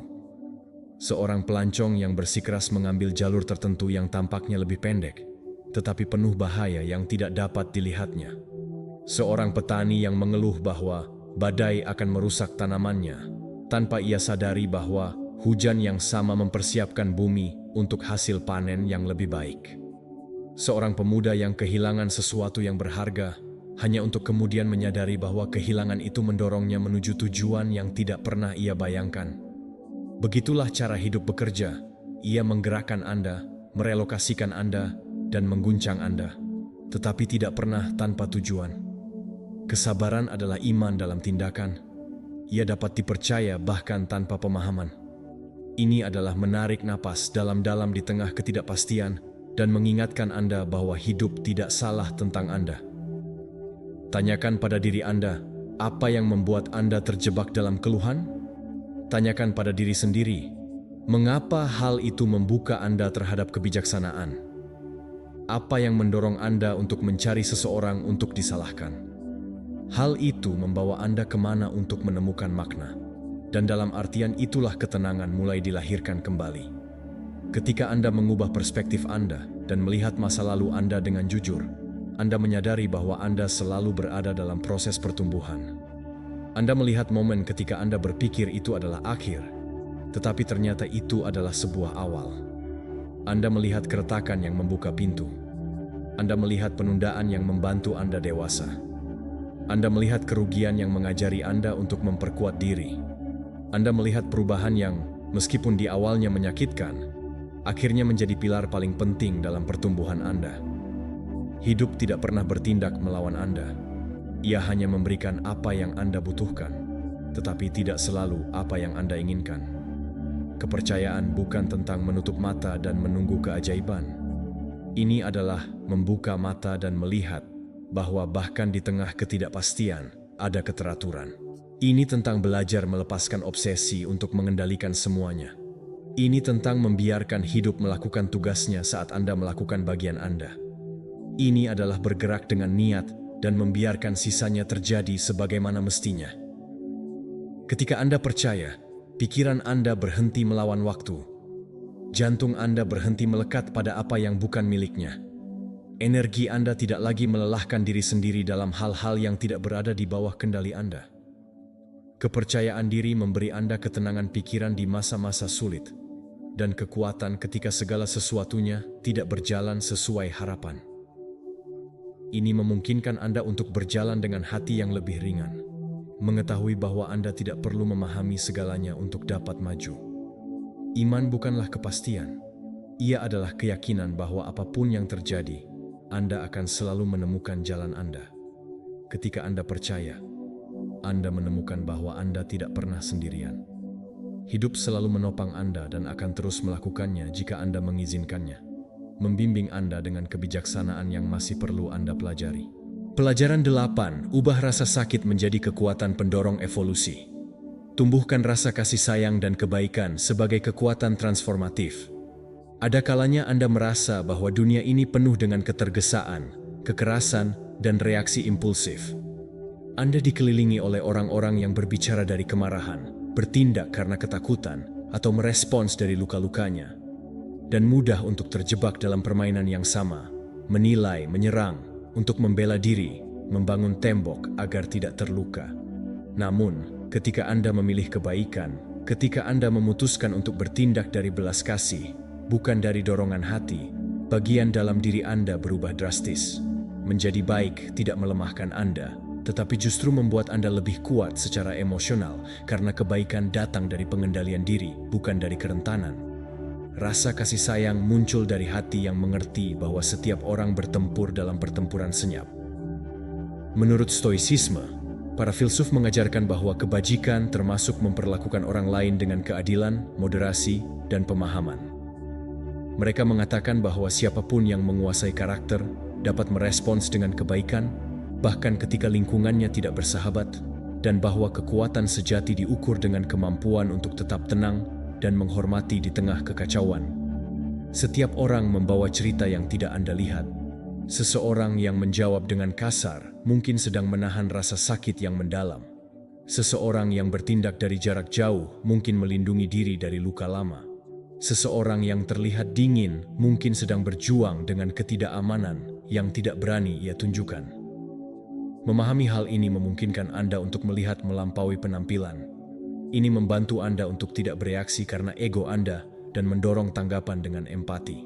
Seorang pelancong yang bersikeras mengambil jalur tertentu yang tampaknya lebih pendek, tetapi penuh bahaya yang tidak dapat dilihatnya. Seorang petani yang mengeluh bahwa badai akan merusak tanamannya, tanpa ia sadari bahwa hujan yang sama mempersiapkan bumi untuk hasil panen yang lebih baik. Seorang pemuda yang kehilangan sesuatu yang berharga, hanya untuk kemudian menyadari bahwa kehilangan itu mendorongnya menuju tujuan yang tidak pernah ia bayangkan. Begitulah cara hidup bekerja. Ia menggerakkan Anda, merelokasikan Anda, dan mengguncang Anda, tetapi tidak pernah tanpa tujuan. Kesabaran adalah iman dalam tindakan. Ia dapat dipercaya bahkan tanpa pemahaman. Ini adalah menarik napas dalam-dalam di tengah ketidakpastian dan mengingatkan Anda bahwa hidup tidak salah tentang Anda. Tanyakan pada diri Anda, apa yang membuat Anda terjebak dalam keluhan? Tanyakan pada diri sendiri, mengapa hal itu membuka Anda terhadap kebijaksanaan? Apa yang mendorong Anda untuk mencari seseorang untuk disalahkan? Hal itu membawa Anda kemana untuk menemukan makna. Dan dalam artian itulah ketenangan mulai dilahirkan kembali. Ketika Anda mengubah perspektif Anda dan melihat masa lalu Anda dengan jujur, Anda menyadari bahwa Anda selalu berada dalam proses pertumbuhan. Anda melihat momen ketika Anda berpikir itu adalah akhir, tetapi ternyata itu adalah sebuah awal. Anda melihat keretakan yang membuka pintu. Anda melihat penundaan yang membantu Anda dewasa. Anda melihat kerugian yang mengajari Anda untuk memperkuat diri. Anda melihat perubahan yang, meskipun di awalnya menyakitkan, akhirnya menjadi pilar paling penting dalam pertumbuhan Anda. Hidup tidak pernah bertindak melawan Anda. Ia hanya memberikan apa yang Anda butuhkan, tetapi tidak selalu apa yang Anda inginkan. Kepercayaan bukan tentang menutup mata dan menunggu keajaiban. Ini adalah membuka mata dan melihat bahwa bahkan di tengah ketidakpastian ada keteraturan. Ini tentang belajar melepaskan obsesi untuk mengendalikan semuanya. Ini tentang membiarkan hidup melakukan tugasnya saat Anda melakukan bagian Anda. Ini adalah bergerak dengan niat dan membiarkan sisanya terjadi sebagaimana mestinya. Ketika Anda percaya, pikiran Anda berhenti melawan waktu. Jantung Anda berhenti melekat pada apa yang bukan miliknya. Energi Anda tidak lagi melelahkan diri sendiri dalam hal-hal yang tidak berada di bawah kendali Anda. Kepercayaan diri memberi Anda ketenangan pikiran di masa-masa sulit, dan kekuatan ketika segala sesuatunya tidak berjalan sesuai harapan. Ini memungkinkan Anda untuk berjalan dengan hati yang lebih ringan, mengetahui bahwa Anda tidak perlu memahami segalanya untuk dapat maju. Iman bukanlah kepastian, ia adalah keyakinan bahwa apapun yang terjadi, Anda akan selalu menemukan jalan Anda. Ketika Anda percaya, Anda menemukan bahwa Anda tidak pernah sendirian. Hidup selalu menopang Anda dan akan terus melakukannya jika Anda mengizinkannya, membimbing Anda dengan kebijaksanaan yang masih perlu Anda pelajari. Pelajaran 8, ubah rasa sakit menjadi kekuatan pendorong evolusi. Tumbuhkan rasa kasih sayang dan kebaikan sebagai kekuatan transformatif. Ada kalanya Anda merasa bahwa dunia ini penuh dengan ketergesaan, kekerasan, dan reaksi impulsif. Anda dikelilingi oleh orang-orang yang berbicara dari kemarahan, bertindak karena ketakutan, atau merespons dari luka-lukanya. Dan mudah untuk terjebak dalam permainan yang sama, menilai, menyerang, untuk membela diri, membangun tembok agar tidak terluka. Namun, ketika Anda memilih kebaikan, ketika Anda memutuskan untuk bertindak dari belas kasih, bukan dari dorongan hati, bagian dalam diri Anda berubah drastis. Menjadi baik tidak melemahkan Anda, tetapi justru membuat Anda lebih kuat secara emosional karena kebaikan datang dari pengendalian diri, bukan dari kerentanan. Rasa kasih sayang muncul dari hati yang mengerti bahwa setiap orang bertempur dalam pertempuran senyap. Menurut Stoicisme, para filsuf mengajarkan bahwa kebajikan termasuk memperlakukan orang lain dengan keadilan, moderasi, dan pemahaman. Mereka mengatakan bahwa siapapun yang menguasai karakter dapat merespons dengan kebaikan, bahkan ketika lingkungannya tidak bersahabat, dan bahwa kekuatan sejati diukur dengan kemampuan untuk tetap tenang dan menghormati di tengah kekacauan. Setiap orang membawa cerita yang tidak Anda lihat. Seseorang yang menjawab dengan kasar mungkin sedang menahan rasa sakit yang mendalam. Seseorang yang bertindak dari jarak jauh mungkin melindungi diri dari luka lama. Seseorang yang terlihat dingin mungkin sedang berjuang dengan ketidakamanan yang tidak berani ia tunjukkan. Memahami hal ini memungkinkan Anda untuk melihat melampaui penampilan. Ini membantu Anda untuk tidak bereaksi karena ego Anda dan mendorong tanggapan dengan empati.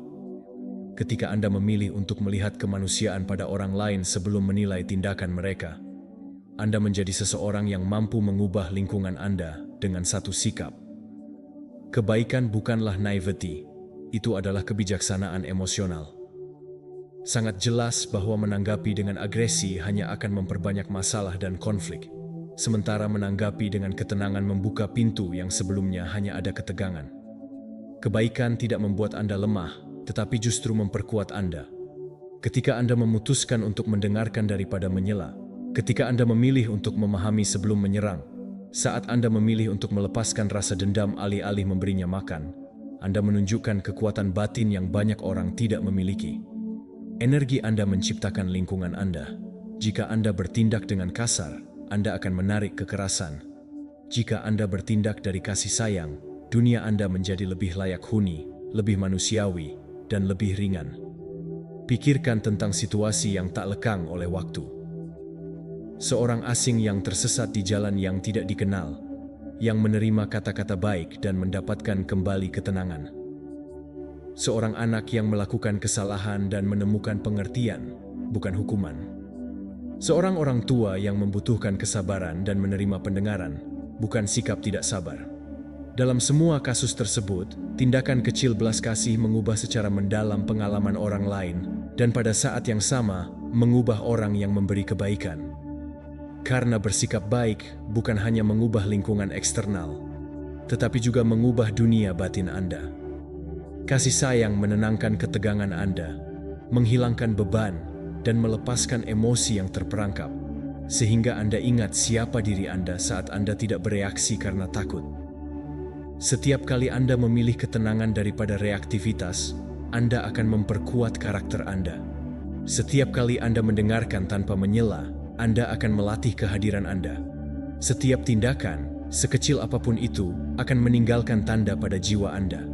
Ketika Anda memilih untuk melihat kemanusiaan pada orang lain sebelum menilai tindakan mereka, Anda menjadi seseorang yang mampu mengubah lingkungan Anda dengan satu sikap. Kebaikan bukanlah naivety, itu adalah kebijaksanaan emosional. Sangat jelas bahwa menanggapi dengan agresi hanya akan memperbanyak masalah dan konflik, sementara menanggapi dengan ketenangan membuka pintu yang sebelumnya hanya ada ketegangan. Kebaikan tidak membuat Anda lemah, tetapi justru memperkuat Anda. Ketika Anda memutuskan untuk mendengarkan daripada menyela, ketika Anda memilih untuk memahami sebelum menyerang, saat Anda memilih untuk melepaskan rasa dendam alih-alih memberinya makan, Anda menunjukkan kekuatan batin yang banyak orang tidak memiliki. Energi Anda menciptakan lingkungan Anda. Jika Anda bertindak dengan kasar, Anda akan menarik kekerasan. Jika Anda bertindak dari kasih sayang, dunia Anda menjadi lebih layak huni, lebih manusiawi, dan lebih ringan. Pikirkan tentang situasi yang tak lekang oleh waktu. Seorang asing yang tersesat di jalan yang tidak dikenal, yang menerima kata-kata baik dan mendapatkan kembali ketenangan. Seorang anak yang melakukan kesalahan dan menemukan pengertian, bukan hukuman. Seorang orang tua yang membutuhkan kesabaran dan menerima pendengaran, bukan sikap tidak sabar. Dalam semua kasus tersebut, tindakan kecil belas kasih mengubah secara mendalam pengalaman orang lain, dan pada saat yang sama, mengubah orang yang memberi kebaikan. Karena bersikap baik bukan hanya mengubah lingkungan eksternal, tetapi juga mengubah dunia batin Anda. Kasih sayang menenangkan ketegangan Anda, menghilangkan beban, dan melepaskan emosi yang terperangkap, sehingga Anda ingat siapa diri Anda saat Anda tidak bereaksi karena takut. Setiap kali Anda memilih ketenangan daripada reaktivitas, Anda akan memperkuat karakter Anda. Setiap kali Anda mendengarkan tanpa menyela, Anda akan melatih kehadiran Anda. Setiap tindakan, sekecil apapun itu, akan meninggalkan tanda pada jiwa Anda.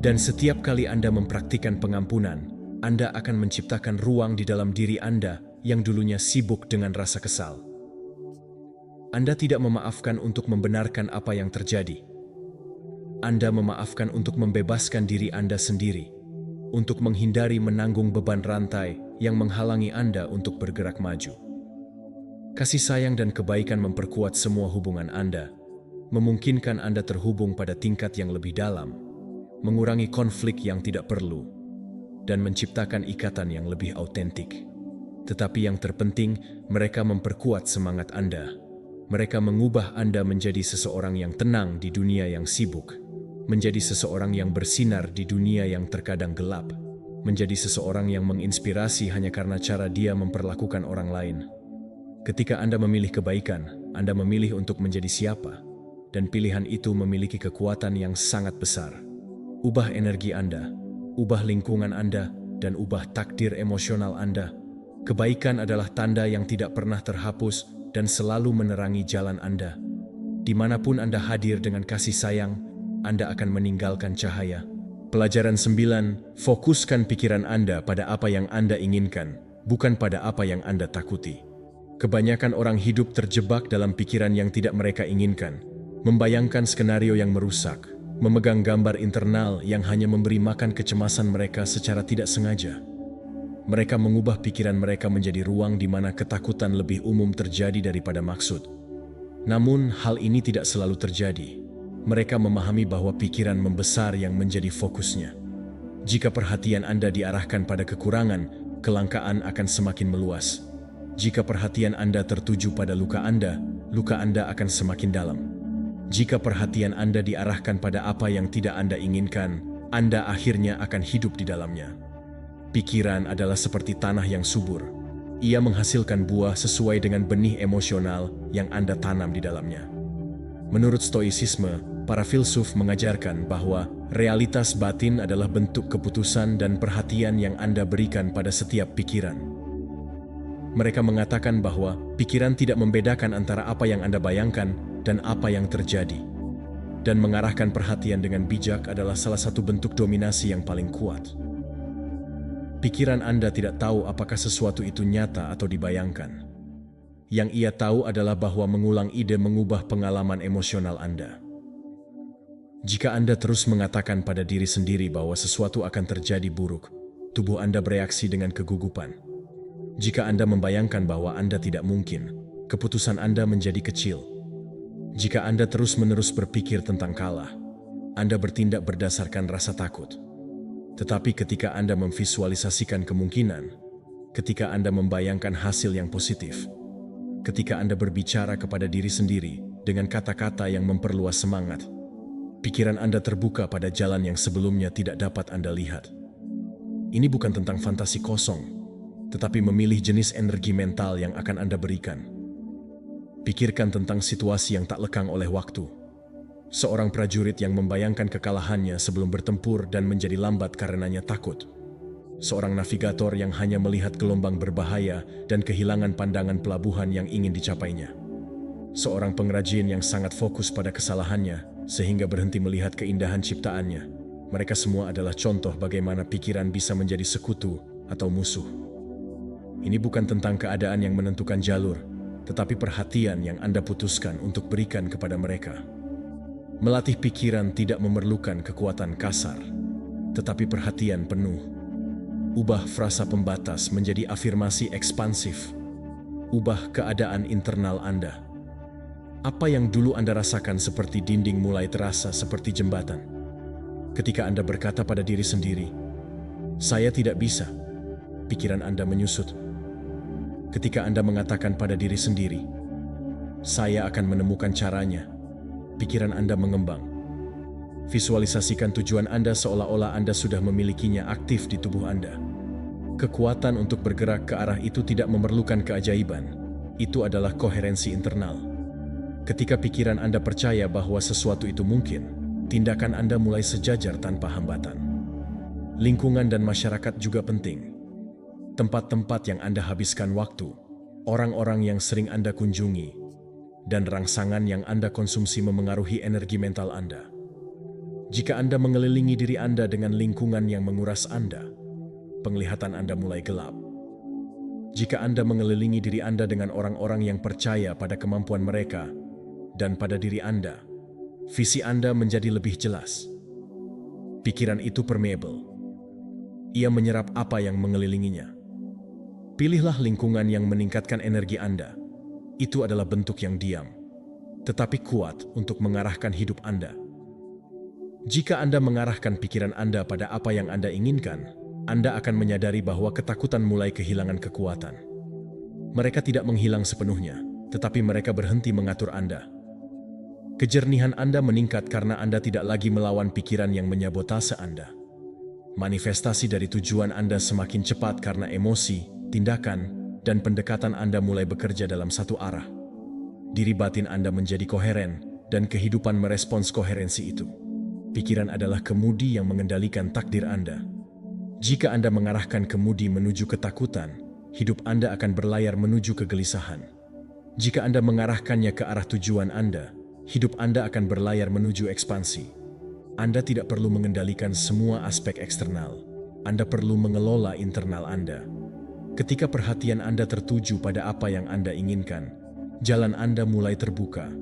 Dan setiap kali Anda mempraktikkan pengampunan, Anda akan menciptakan ruang di dalam diri Anda yang dulunya sibuk dengan rasa kesal. Anda tidak memaafkan untuk membenarkan apa yang terjadi. Anda memaafkan untuk membebaskan diri Anda sendiri, untuk menghindari menanggung beban rantai yang menghalangi Anda untuk bergerak maju. Kasih sayang dan kebaikan memperkuat semua hubungan Anda, memungkinkan Anda terhubung pada tingkat yang lebih dalam, mengurangi konflik yang tidak perlu, dan menciptakan ikatan yang lebih autentik. Tetapi yang terpenting, mereka memperkuat semangat Anda. Mereka mengubah Anda menjadi seseorang yang tenang di dunia yang sibuk, menjadi seseorang yang bersinar di dunia yang terkadang gelap, menjadi seseorang yang menginspirasi hanya karena cara dia memperlakukan orang lain. Ketika Anda memilih kebaikan, Anda memilih untuk menjadi siapa, dan pilihan itu memiliki kekuatan yang sangat besar. Ubah energi Anda, ubah lingkungan Anda, dan ubah takdir emosional Anda. Kebaikan adalah tanda yang tidak pernah terhapus dan selalu menerangi jalan Anda. Dimanapun Anda hadir dengan kasih sayang, Anda akan meninggalkan cahaya. Pelajaran 9, fokuskan pikiran Anda pada apa yang Anda inginkan, bukan pada apa yang Anda takuti. Kebanyakan orang hidup terjebak dalam pikiran yang tidak mereka inginkan, membayangkan skenario yang merusak, memegang gambar internal yang hanya memberi makan kecemasan mereka secara tidak sengaja. Mereka mengubah pikiran mereka menjadi ruang di mana ketakutan lebih umum terjadi daripada maksud. Namun, hal ini tidak selalu terjadi. Mereka memahami bahwa pikiran membesar yang menjadi fokusnya. Jika perhatian Anda diarahkan pada kekurangan, kelangkaan akan semakin meluas. Jika perhatian Anda tertuju pada luka Anda akan semakin dalam. Jika perhatian Anda diarahkan pada apa yang tidak Anda inginkan, Anda akhirnya akan hidup di dalamnya. Pikiran adalah seperti tanah yang subur. Ia menghasilkan buah sesuai dengan benih emosional yang Anda tanam di dalamnya. Menurut Stoicisme, para filsuf mengajarkan bahwa realitas batin adalah bentuk keputusan dan perhatian yang Anda berikan pada setiap pikiran. Mereka mengatakan bahwa pikiran tidak membedakan antara apa yang Anda bayangkan dan apa yang terjadi. Dan mengarahkan perhatian dengan bijak adalah salah satu bentuk dominasi yang paling kuat. Pikiran Anda tidak tahu apakah sesuatu itu nyata atau dibayangkan. Yang ia tahu adalah bahwa mengulang ide mengubah pengalaman emosional Anda. Jika Anda terus mengatakan pada diri sendiri bahwa sesuatu akan terjadi buruk, tubuh Anda bereaksi dengan kegugupan. Jika Anda membayangkan bahwa Anda tidak mungkin, keputusan Anda menjadi kecil. Jika Anda terus-menerus berpikir tentang kalah, Anda bertindak berdasarkan rasa takut. Tetapi ketika Anda memvisualisasikan kemungkinan, ketika Anda membayangkan hasil yang positif, ketika Anda berbicara kepada diri sendiri dengan kata-kata yang memperluas semangat, pikiran Anda terbuka pada jalan yang sebelumnya tidak dapat Anda lihat. Ini bukan tentang fantasi kosong, tetapi memilih jenis energi mental yang akan Anda berikan. Pikirkan tentang situasi yang tak lekang oleh waktu. Seorang prajurit yang membayangkan kekalahannya sebelum bertempur dan menjadi lambat karenanya takut. Seorang navigator yang hanya melihat gelombang berbahaya dan kehilangan pandangan pelabuhan yang ingin dicapainya. Seorang pengrajin yang sangat fokus pada kesalahannya sehingga berhenti melihat keindahan ciptaannya. Mereka semua adalah contoh bagaimana pikiran bisa menjadi sekutu atau musuh. Ini bukan tentang keadaan yang menentukan jalur, tetapi perhatian yang Anda putuskan untuk berikan kepada mereka. Melatih pikiran tidak memerlukan kekuatan kasar, tetapi perhatian penuh. Ubah frasa pembatas menjadi afirmasi ekspansif. Ubah keadaan internal Anda. Apa yang dulu Anda rasakan seperti dinding mulai terasa seperti jembatan. Ketika Anda berkata pada diri sendiri, "Saya tidak bisa," pikiran Anda menyusut. Ketika Anda mengatakan pada diri sendiri, "Saya akan menemukan caranya," pikiran Anda mengembang. Visualisasikan tujuan Anda seolah-olah Anda sudah memilikinya aktif di tubuh Anda. Kekuatan untuk bergerak ke arah itu tidak memerlukan keajaiban. Itu adalah koherensi internal. Ketika pikiran Anda percaya bahwa sesuatu itu mungkin, tindakan Anda mulai sejajar tanpa hambatan. Lingkungan dan masyarakat juga penting. Tempat-tempat yang Anda habiskan waktu, orang-orang yang sering Anda kunjungi, dan rangsangan yang Anda konsumsi memengaruhi energi mental Anda. Jika Anda mengelilingi diri Anda dengan lingkungan yang menguras Anda, penglihatan Anda mulai gelap. Jika Anda mengelilingi diri Anda dengan orang-orang yang percaya pada kemampuan mereka dan pada diri Anda, visi Anda menjadi lebih jelas. Pikiran itu permeable. Ia menyerap apa yang mengelilinginya. Pilihlah lingkungan yang meningkatkan energi Anda. Itu adalah bentuk yang diam, tetapi kuat untuk mengarahkan hidup Anda. Jika Anda mengarahkan pikiran Anda pada apa yang Anda inginkan, Anda akan menyadari bahwa ketakutan mulai kehilangan kekuatan. Mereka tidak menghilang sepenuhnya, tetapi mereka berhenti mengatur Anda. Kejernihan Anda meningkat karena Anda tidak lagi melawan pikiran yang menyabotase Anda. Manifestasi dari tujuan Anda semakin cepat karena emosi, tindakan, dan pendekatan Anda mulai bekerja dalam satu arah. Diri batin Anda menjadi koheren, dan kehidupan merespons koherensi itu. Pikiran adalah kemudi yang mengendalikan takdir Anda. Jika Anda mengarahkan kemudi menuju ketakutan, hidup Anda akan berlayar menuju kegelisahan. Jika Anda mengarahkannya ke arah tujuan Anda, hidup Anda akan berlayar menuju ekspansi. Anda tidak perlu mengendalikan semua aspek eksternal. Anda perlu mengelola internal Anda. Ketika perhatian Anda tertuju pada apa yang Anda inginkan, jalan Anda mulai terbuka.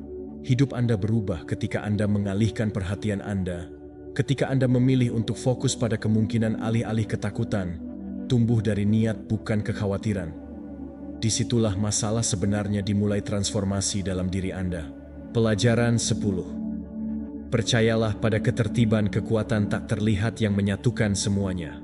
Hidup Anda berubah ketika Anda mengalihkan perhatian Anda. Ketika Anda memilih untuk fokus pada kemungkinan alih-alih ketakutan, tumbuh dari niat bukan kekhawatiran. Disitulah masalah sebenarnya dimulai transformasi dalam diri Anda. Pelajaran 10. Percayalah pada ketertiban kekuatan tak terlihat yang menyatukan semuanya.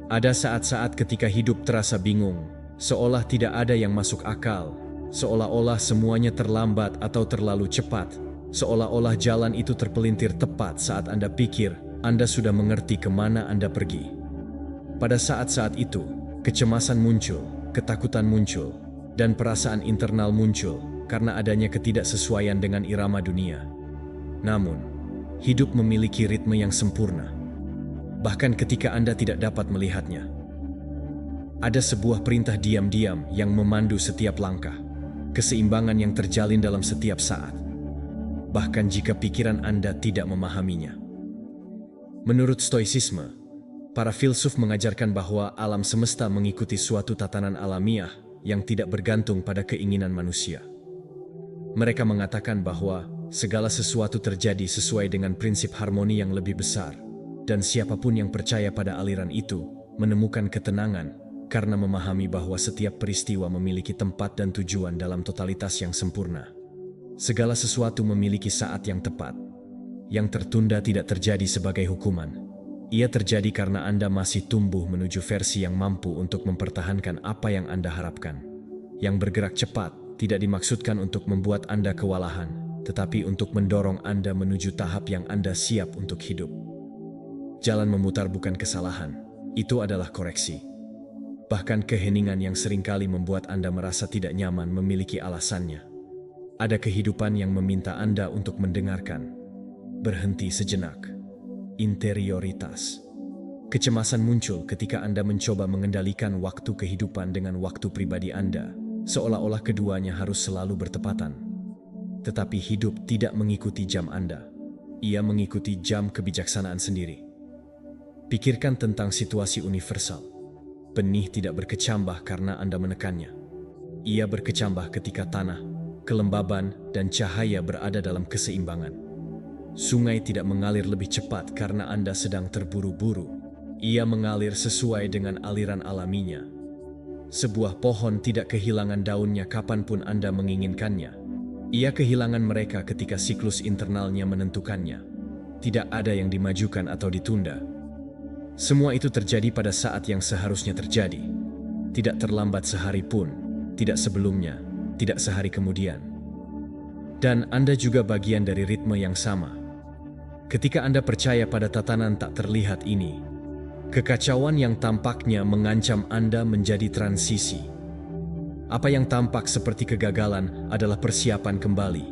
Ada saat-saat ketika hidup terasa bingung, seolah tidak ada yang masuk akal, seolah-olah semuanya terlambat atau terlalu cepat, seolah-olah jalan itu terpelintir tepat saat Anda pikir Anda sudah mengerti kemana Anda pergi. Pada saat-saat itu, kecemasan muncul, ketakutan muncul, dan perasaan internal muncul karena adanya ketidaksesuaian dengan irama dunia. Namun, hidup memiliki ritme yang sempurna. Bahkan ketika Anda tidak dapat melihatnya. Ada sebuah perintah diam-diam yang memandu setiap langkah, keseimbangan yang terjalin dalam setiap saat, bahkan jika pikiran Anda tidak memahaminya. Menurut Stoicisme, para filsuf mengajarkan bahwa alam semesta mengikuti suatu tatanan alamiah yang tidak bergantung pada keinginan manusia. Mereka mengatakan bahwa segala sesuatu terjadi sesuai dengan prinsip harmoni yang lebih besar. Dan siapapun yang percaya pada aliran itu menemukan ketenangan karena memahami bahwa setiap peristiwa memiliki tempat dan tujuan dalam totalitas yang sempurna. Segala sesuatu memiliki saat yang tepat. Yang tertunda tidak terjadi sebagai hukuman. Ia terjadi karena Anda masih tumbuh menuju versi yang mampu untuk mempertahankan apa yang Anda harapkan. Yang bergerak cepat tidak dimaksudkan untuk membuat Anda kewalahan, tetapi untuk mendorong Anda menuju tahap yang Anda siap untuk hidup. Jalan memutar bukan kesalahan, itu adalah koreksi. Bahkan keheningan yang seringkali membuat Anda merasa tidak nyaman memiliki alasannya. Ada kehidupan yang meminta Anda untuk mendengarkan. Berhenti sejenak. Interioritas. Kecemasan muncul ketika Anda mencoba mengendalikan waktu kehidupan dengan waktu pribadi Anda, seolah-olah keduanya harus selalu bertepatan. Tetapi hidup tidak mengikuti jam Anda. Ia mengikuti jam kebijaksanaan sendiri. Pikirkan tentang situasi universal. Benih tidak berkecambah karena Anda menekannya. Ia berkecambah ketika tanah, kelembaban, dan cahaya berada dalam keseimbangan. Sungai tidak mengalir lebih cepat karena Anda sedang terburu-buru. Ia mengalir sesuai dengan aliran alaminya. Sebuah pohon tidak kehilangan daunnya kapanpun Anda menginginkannya. Ia kehilangan mereka ketika siklus internalnya menentukannya. Tidak ada yang dimajukan atau ditunda. Semua itu terjadi pada saat yang seharusnya terjadi. Tidak terlambat sehari pun, tidak sebelumnya, tidak sehari kemudian. Dan Anda juga bagian dari ritme yang sama. Ketika Anda percaya pada tatanan tak terlihat ini, kekacauan yang tampaknya mengancam Anda menjadi transisi. Apa yang tampak seperti kegagalan adalah persiapan kembali.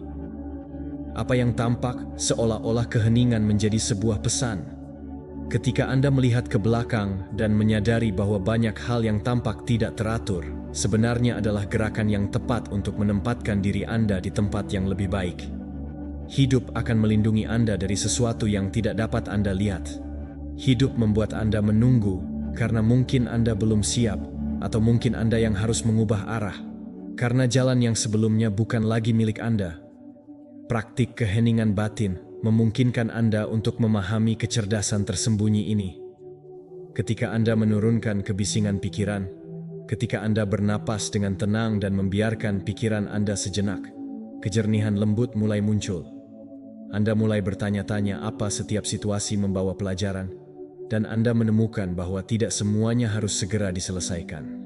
Apa yang tampak seolah-olah keheningan menjadi sebuah pesan. Ketika Anda melihat ke belakang dan menyadari bahwa banyak hal yang tampak tidak teratur, sebenarnya adalah gerakan yang tepat untuk menempatkan diri Anda di tempat yang lebih baik. Hidup akan melindungi Anda dari sesuatu yang tidak dapat Anda lihat. Hidup membuat Anda menunggu karena mungkin Anda belum siap, atau mungkin Anda yang harus mengubah arah, karena jalan yang sebelumnya bukan lagi milik Anda. Praktik keheningan batin memungkinkan Anda untuk memahami kecerdasan tersembunyi ini. Ketika Anda menurunkan kebisingan pikiran, ketika Anda bernapas dengan tenang dan membiarkan pikiran Anda sejenak, kejernihan lembut mulai muncul. Anda mulai bertanya-tanya apa setiap situasi membawa pelajaran, dan Anda menemukan bahwa tidak semuanya harus segera diselesaikan.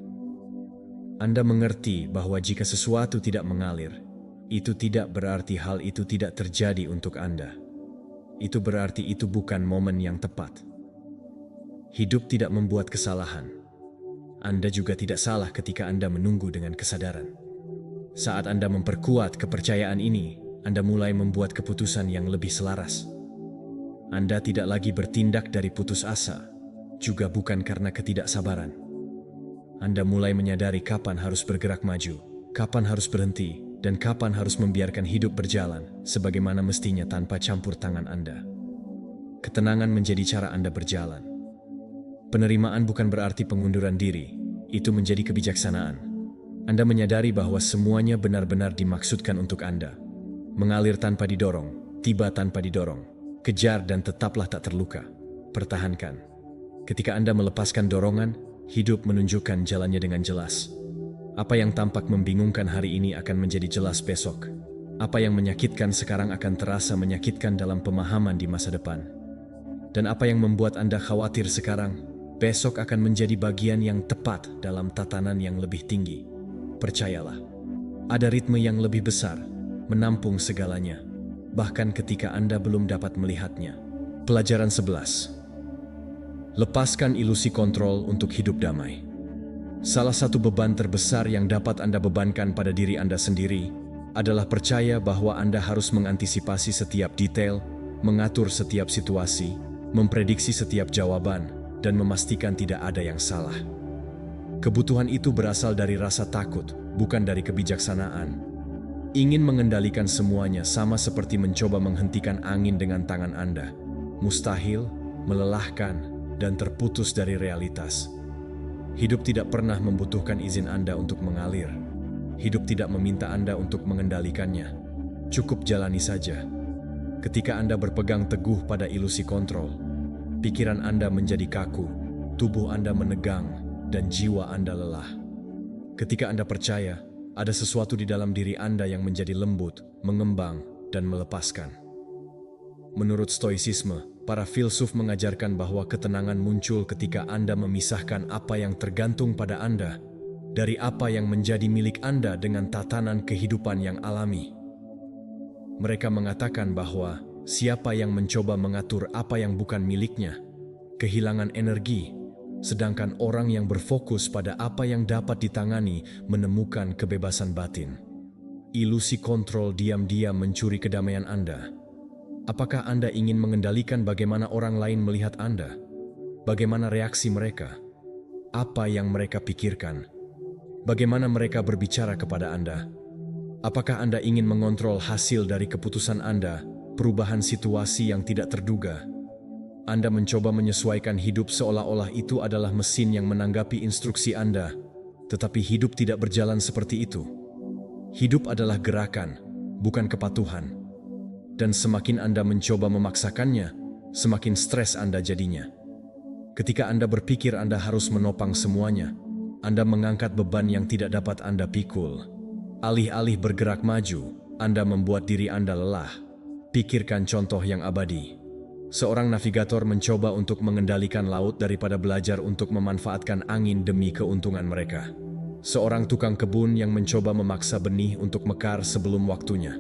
Anda mengerti bahwa jika sesuatu tidak mengalir, itu tidak berarti hal itu tidak terjadi untuk Anda. Itu berarti itu bukan momen yang tepat. Hidup tidak membuat kesalahan. Anda juga tidak salah ketika Anda menunggu dengan kesadaran. Saat Anda memperkuat kepercayaan ini, Anda mulai membuat keputusan yang lebih selaras. Anda tidak lagi bertindak dari putus asa, juga bukan karena ketidaksabaran. Anda mulai menyadari kapan harus bergerak maju, kapan harus berhenti, dan kapan harus membiarkan hidup berjalan sebagaimana mestinya tanpa campur tangan Anda. Ketenangan menjadi cara Anda berjalan. Penerimaan bukan berarti pengunduran diri, itu menjadi kebijaksanaan. Anda menyadari bahwa semuanya benar-benar dimaksudkan untuk Anda. Mengalir tanpa didorong, tiba tanpa didorong, kejar dan tetaplah tak terluka. Pertahankan. Ketika Anda melepaskan dorongan, hidup menunjukkan jalannya dengan jelas. Apa yang tampak membingungkan hari ini akan menjadi jelas besok. Apa yang menyakitkan sekarang akan terasa menyakitkan dalam pemahaman di masa depan. Dan apa yang membuat Anda khawatir sekarang, besok akan menjadi bagian yang tepat dalam tatanan yang lebih tinggi. Percayalah, ada ritme yang lebih besar, menampung segalanya, bahkan ketika Anda belum dapat melihatnya. Pelajaran 11. Lepaskan ilusi kontrol untuk hidup damai. Salah satu beban terbesar yang dapat Anda bebankan pada diri Anda sendiri adalah percaya bahwa Anda harus mengantisipasi setiap detail, mengatur setiap situasi, memprediksi setiap jawaban, dan memastikan tidak ada yang salah. Kebutuhan itu berasal dari rasa takut, bukan dari kebijaksanaan. Ingin mengendalikan semuanya sama seperti mencoba menghentikan angin dengan tangan Anda. Mustahil, melelahkan, dan terputus dari realitas. Hidup tidak pernah membutuhkan izin Anda untuk mengalir. Hidup tidak meminta Anda untuk mengendalikannya. Cukup jalani saja. Ketika Anda berpegang teguh pada ilusi kontrol, pikiran Anda menjadi kaku, tubuh Anda menegang, dan jiwa Anda lelah. Ketika Anda percaya, ada sesuatu di dalam diri Anda yang menjadi lembut, mengembang, dan melepaskan. Menurut Stoicisme, para filsuf mengajarkan bahwa ketenangan muncul ketika Anda memisahkan apa yang tergantung pada Anda dari apa yang menjadi milik Anda dengan tatanan kehidupan yang alami. Mereka mengatakan bahwa siapa yang mencoba mengatur apa yang bukan miliknya, kehilangan energi, sedangkan orang yang berfokus pada apa yang dapat ditangani menemukan kebebasan batin. Ilusi kontrol diam-diam mencuri kedamaian Anda. Apakah Anda ingin mengendalikan bagaimana orang lain melihat Anda? Bagaimana reaksi mereka? Apa yang mereka pikirkan? Bagaimana mereka berbicara kepada Anda? Apakah Anda ingin mengontrol hasil dari keputusan Anda, perubahan situasi yang tidak terduga? Anda mencoba menyesuaikan hidup seolah-olah itu adalah mesin yang menanggapi instruksi Anda, tetapi hidup tidak berjalan seperti itu. Hidup adalah gerakan, bukan kepatuhan. Dan semakin Anda mencoba memaksakannya, semakin stres Anda jadinya. Ketika Anda berpikir Anda harus menopang semuanya, Anda mengangkat beban yang tidak dapat Anda pikul. Alih-alih bergerak maju, Anda membuat diri Anda lelah. Pikirkan contoh yang abadi. Seorang navigator mencoba untuk mengendalikan laut daripada belajar untuk memanfaatkan angin demi keuntungan mereka. Seorang tukang kebun yang mencoba memaksa benih untuk mekar sebelum waktunya.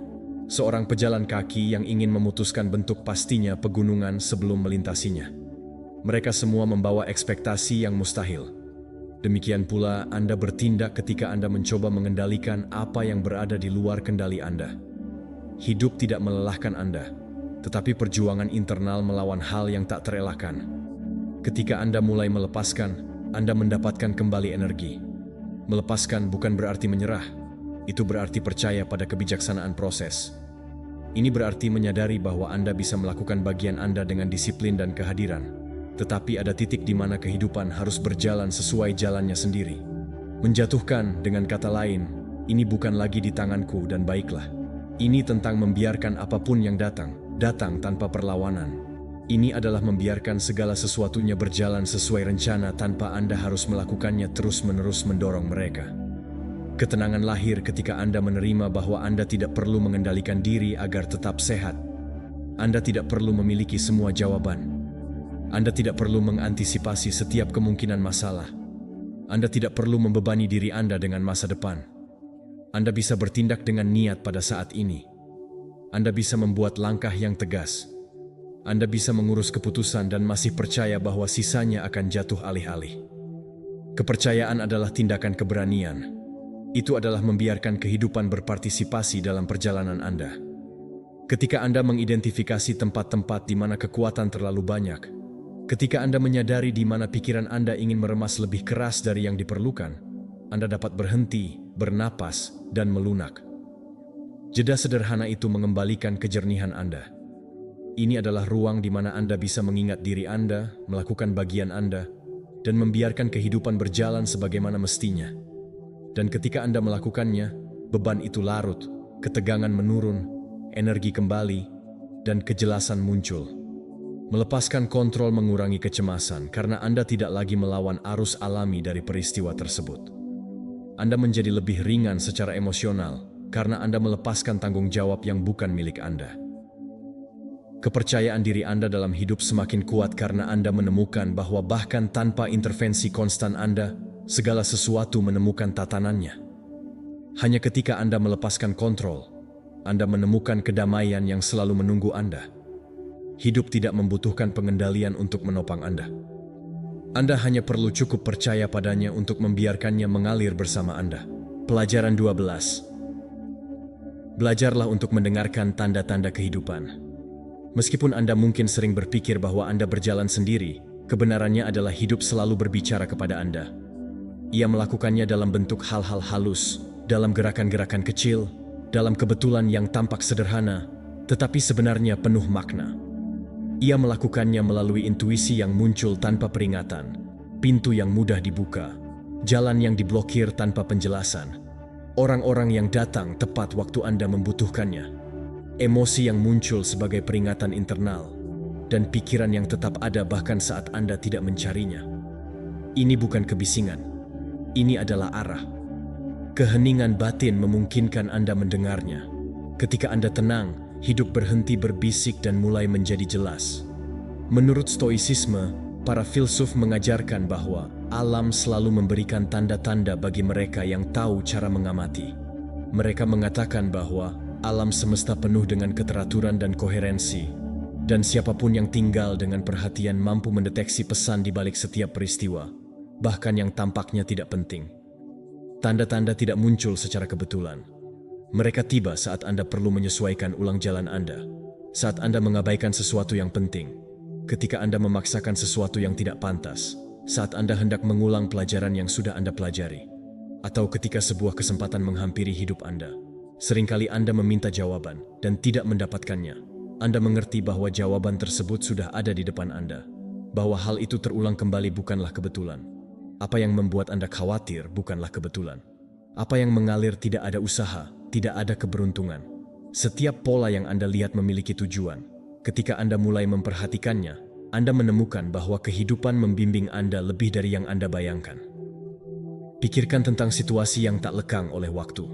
Seorang pejalan kaki yang ingin memutuskan bentuk pastinya pegunungan sebelum melintasinya. Mereka semua membawa ekspektasi yang mustahil. Demikian pula Anda bertindak ketika Anda mencoba mengendalikan apa yang berada di luar kendali Anda. Hidup tidak melelahkan Anda, tetapi perjuangan internal melawan hal yang tak terelakkan. Ketika Anda mulai melepaskan, Anda mendapatkan kembali energi. Melepaskan bukan berarti menyerah, itu berarti percaya pada kebijaksanaan proses. Ini berarti menyadari bahwa Anda bisa melakukan bagian Anda dengan disiplin dan kehadiran. Tetapi ada titik di mana kehidupan harus berjalan sesuai jalannya sendiri. Menjatuhkan, dengan kata lain, ini bukan lagi di tanganku dan baiklah. Ini tentang membiarkan apapun yang datang tanpa perlawanan. Ini adalah membiarkan segala sesuatunya berjalan sesuai rencana tanpa Anda harus melakukannya terus-menerus mendorong mereka. Ketenangan lahir ketika Anda menerima bahwa Anda tidak perlu mengendalikan diri agar tetap sehat. Anda tidak perlu memiliki semua jawaban. Anda tidak perlu mengantisipasi setiap kemungkinan masalah. Anda tidak perlu membebani diri Anda dengan masa depan. Anda bisa bertindak dengan niat pada saat ini. Anda bisa membuat langkah yang tegas. Anda bisa mengurus keputusan dan masih percaya bahwa sisanya akan jatuh alih-alih. Kepercayaan adalah tindakan keberanian. Itu adalah membiarkan kehidupan berpartisipasi dalam perjalanan Anda. Ketika Anda mengidentifikasi tempat-tempat di mana kekuatan terlalu banyak, ketika Anda menyadari di mana pikiran Anda ingin meremas lebih keras dari yang diperlukan, Anda dapat berhenti, bernapas, dan melunak. Jeda sederhana itu mengembalikan kejernihan Anda. Ini adalah ruang di mana Anda bisa mengingat diri Anda, melakukan bagian Anda, dan membiarkan kehidupan berjalan sebagaimana mestinya. Dan ketika Anda melakukannya, beban itu larut, ketegangan menurun, energi kembali, dan kejelasan muncul. Melepaskan kontrol mengurangi kecemasan karena Anda tidak lagi melawan arus alami dari peristiwa tersebut. Anda menjadi lebih ringan secara emosional karena Anda melepaskan tanggung jawab yang bukan milik Anda. Kepercayaan diri Anda dalam hidup semakin kuat karena Anda menemukan bahwa bahkan tanpa intervensi konstan Anda, segala sesuatu menemukan tatanannya. Hanya ketika Anda melepaskan kontrol, Anda menemukan kedamaian yang selalu menunggu Anda. Hidup tidak membutuhkan pengendalian untuk menopang Anda. Anda hanya perlu cukup percaya padanya untuk membiarkannya mengalir bersama Anda. Pelajaran 12. Belajarlah untuk mendengarkan tanda-tanda kehidupan. Meskipun Anda mungkin sering berpikir bahwa Anda berjalan sendiri, kebenarannya adalah hidup selalu berbicara kepada Anda. Ia melakukannya dalam bentuk hal-hal halus, dalam gerakan-gerakan kecil, dalam kebetulan yang tampak sederhana, tetapi sebenarnya penuh makna. Ia melakukannya melalui intuisi yang muncul tanpa peringatan, pintu yang mudah dibuka, jalan yang diblokir tanpa penjelasan, orang-orang yang datang tepat waktu Anda membutuhkannya, emosi yang muncul sebagai peringatan internal, dan pikiran yang tetap ada bahkan saat Anda tidak mencarinya. Ini bukan kebisingan, ini adalah arah. Keheningan batin memungkinkan Anda mendengarnya. Ketika Anda tenang, hidup berhenti berbisik dan mulai menjadi jelas. Menurut Stoicisme, para filsuf mengajarkan bahwa alam selalu memberikan tanda-tanda bagi mereka yang tahu cara mengamati. Mereka mengatakan bahwa alam semesta penuh dengan keteraturan dan koherensi, dan siapapun yang tinggal dengan perhatian mampu mendeteksi pesan di balik setiap peristiwa, bahkan yang tampaknya tidak penting. Tanda-tanda tidak muncul secara kebetulan. Mereka tiba saat Anda perlu menyesuaikan ulang jalan Anda, saat Anda mengabaikan sesuatu yang penting, ketika Anda memaksakan sesuatu yang tidak pantas, saat Anda hendak mengulang pelajaran yang sudah Anda pelajari, atau ketika sebuah kesempatan menghampiri hidup Anda. Seringkali Anda meminta jawaban dan tidak mendapatkannya. Anda mengerti bahwa jawaban tersebut sudah ada di depan Anda, bahwa hal itu terulang kembali bukanlah kebetulan. Apa yang membuat Anda khawatir bukanlah kebetulan. Apa yang mengalir tidak ada usaha, tidak ada keberuntungan. Setiap pola yang Anda lihat memiliki tujuan. Ketika Anda mulai memperhatikannya, Anda menemukan bahwa kehidupan membimbing Anda lebih dari yang Anda bayangkan. Pikirkan tentang situasi yang tak lekang oleh waktu.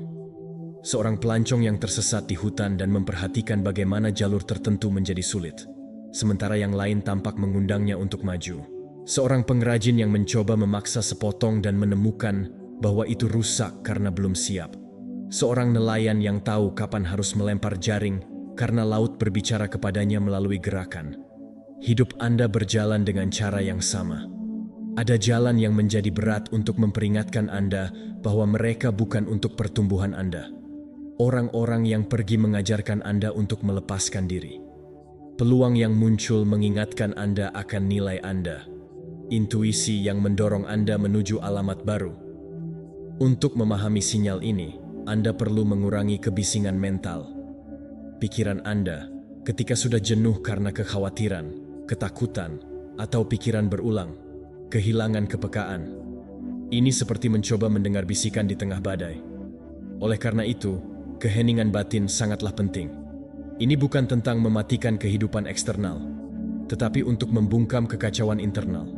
Seorang pelancong yang tersesat di hutan dan memperhatikan bagaimana jalur tertentu menjadi sulit, sementara yang lain tampak mengundangnya untuk maju. Seorang pengrajin yang mencoba memaksa sepotong dan menemukan bahwa itu rusak karena belum siap. Seorang nelayan yang tahu kapan harus melempar jaring karena laut berbicara kepadanya melalui gerakan. Hidup Anda berjalan dengan cara yang sama. Ada jalan yang menjadi berat untuk memperingatkan Anda bahwa mereka bukan untuk pertumbuhan Anda. Orang-orang yang pergi mengajarkan Anda untuk melepaskan diri. Peluang yang muncul mengingatkan Anda akan nilai Anda. Intuisi yang mendorong Anda menuju alamat baru. Untuk memahami sinyal ini, Anda perlu mengurangi kebisingan mental. Pikiran Anda, ketika sudah jenuh karena kekhawatiran, ketakutan, atau pikiran berulang, kehilangan kepekaan. Ini seperti mencoba mendengar bisikan di tengah badai. Oleh karena itu, keheningan batin sangatlah penting. Ini bukan tentang mematikan kehidupan eksternal, tetapi untuk membungkam kekacauan internal.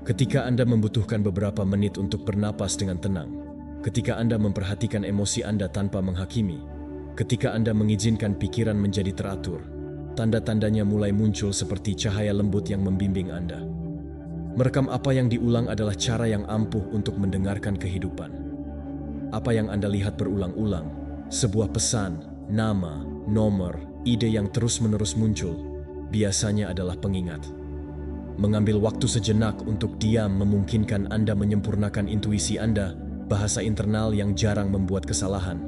Ketika Anda membutuhkan beberapa menit untuk bernapas dengan tenang, ketika Anda memperhatikan emosi Anda tanpa menghakimi, ketika Anda mengizinkan pikiran menjadi teratur, tanda-tandanya mulai muncul seperti cahaya lembut yang membimbing Anda. Merekam apa yang diulang adalah cara yang ampuh untuk mendengarkan kehidupan. Apa yang Anda lihat berulang-ulang, sebuah pesan, nama, nomor, ide yang terus-menerus muncul, biasanya adalah pengingat. Mengambil waktu sejenak untuk diam memungkinkan Anda menyempurnakan intuisi Anda, bahasa internal yang jarang membuat kesalahan.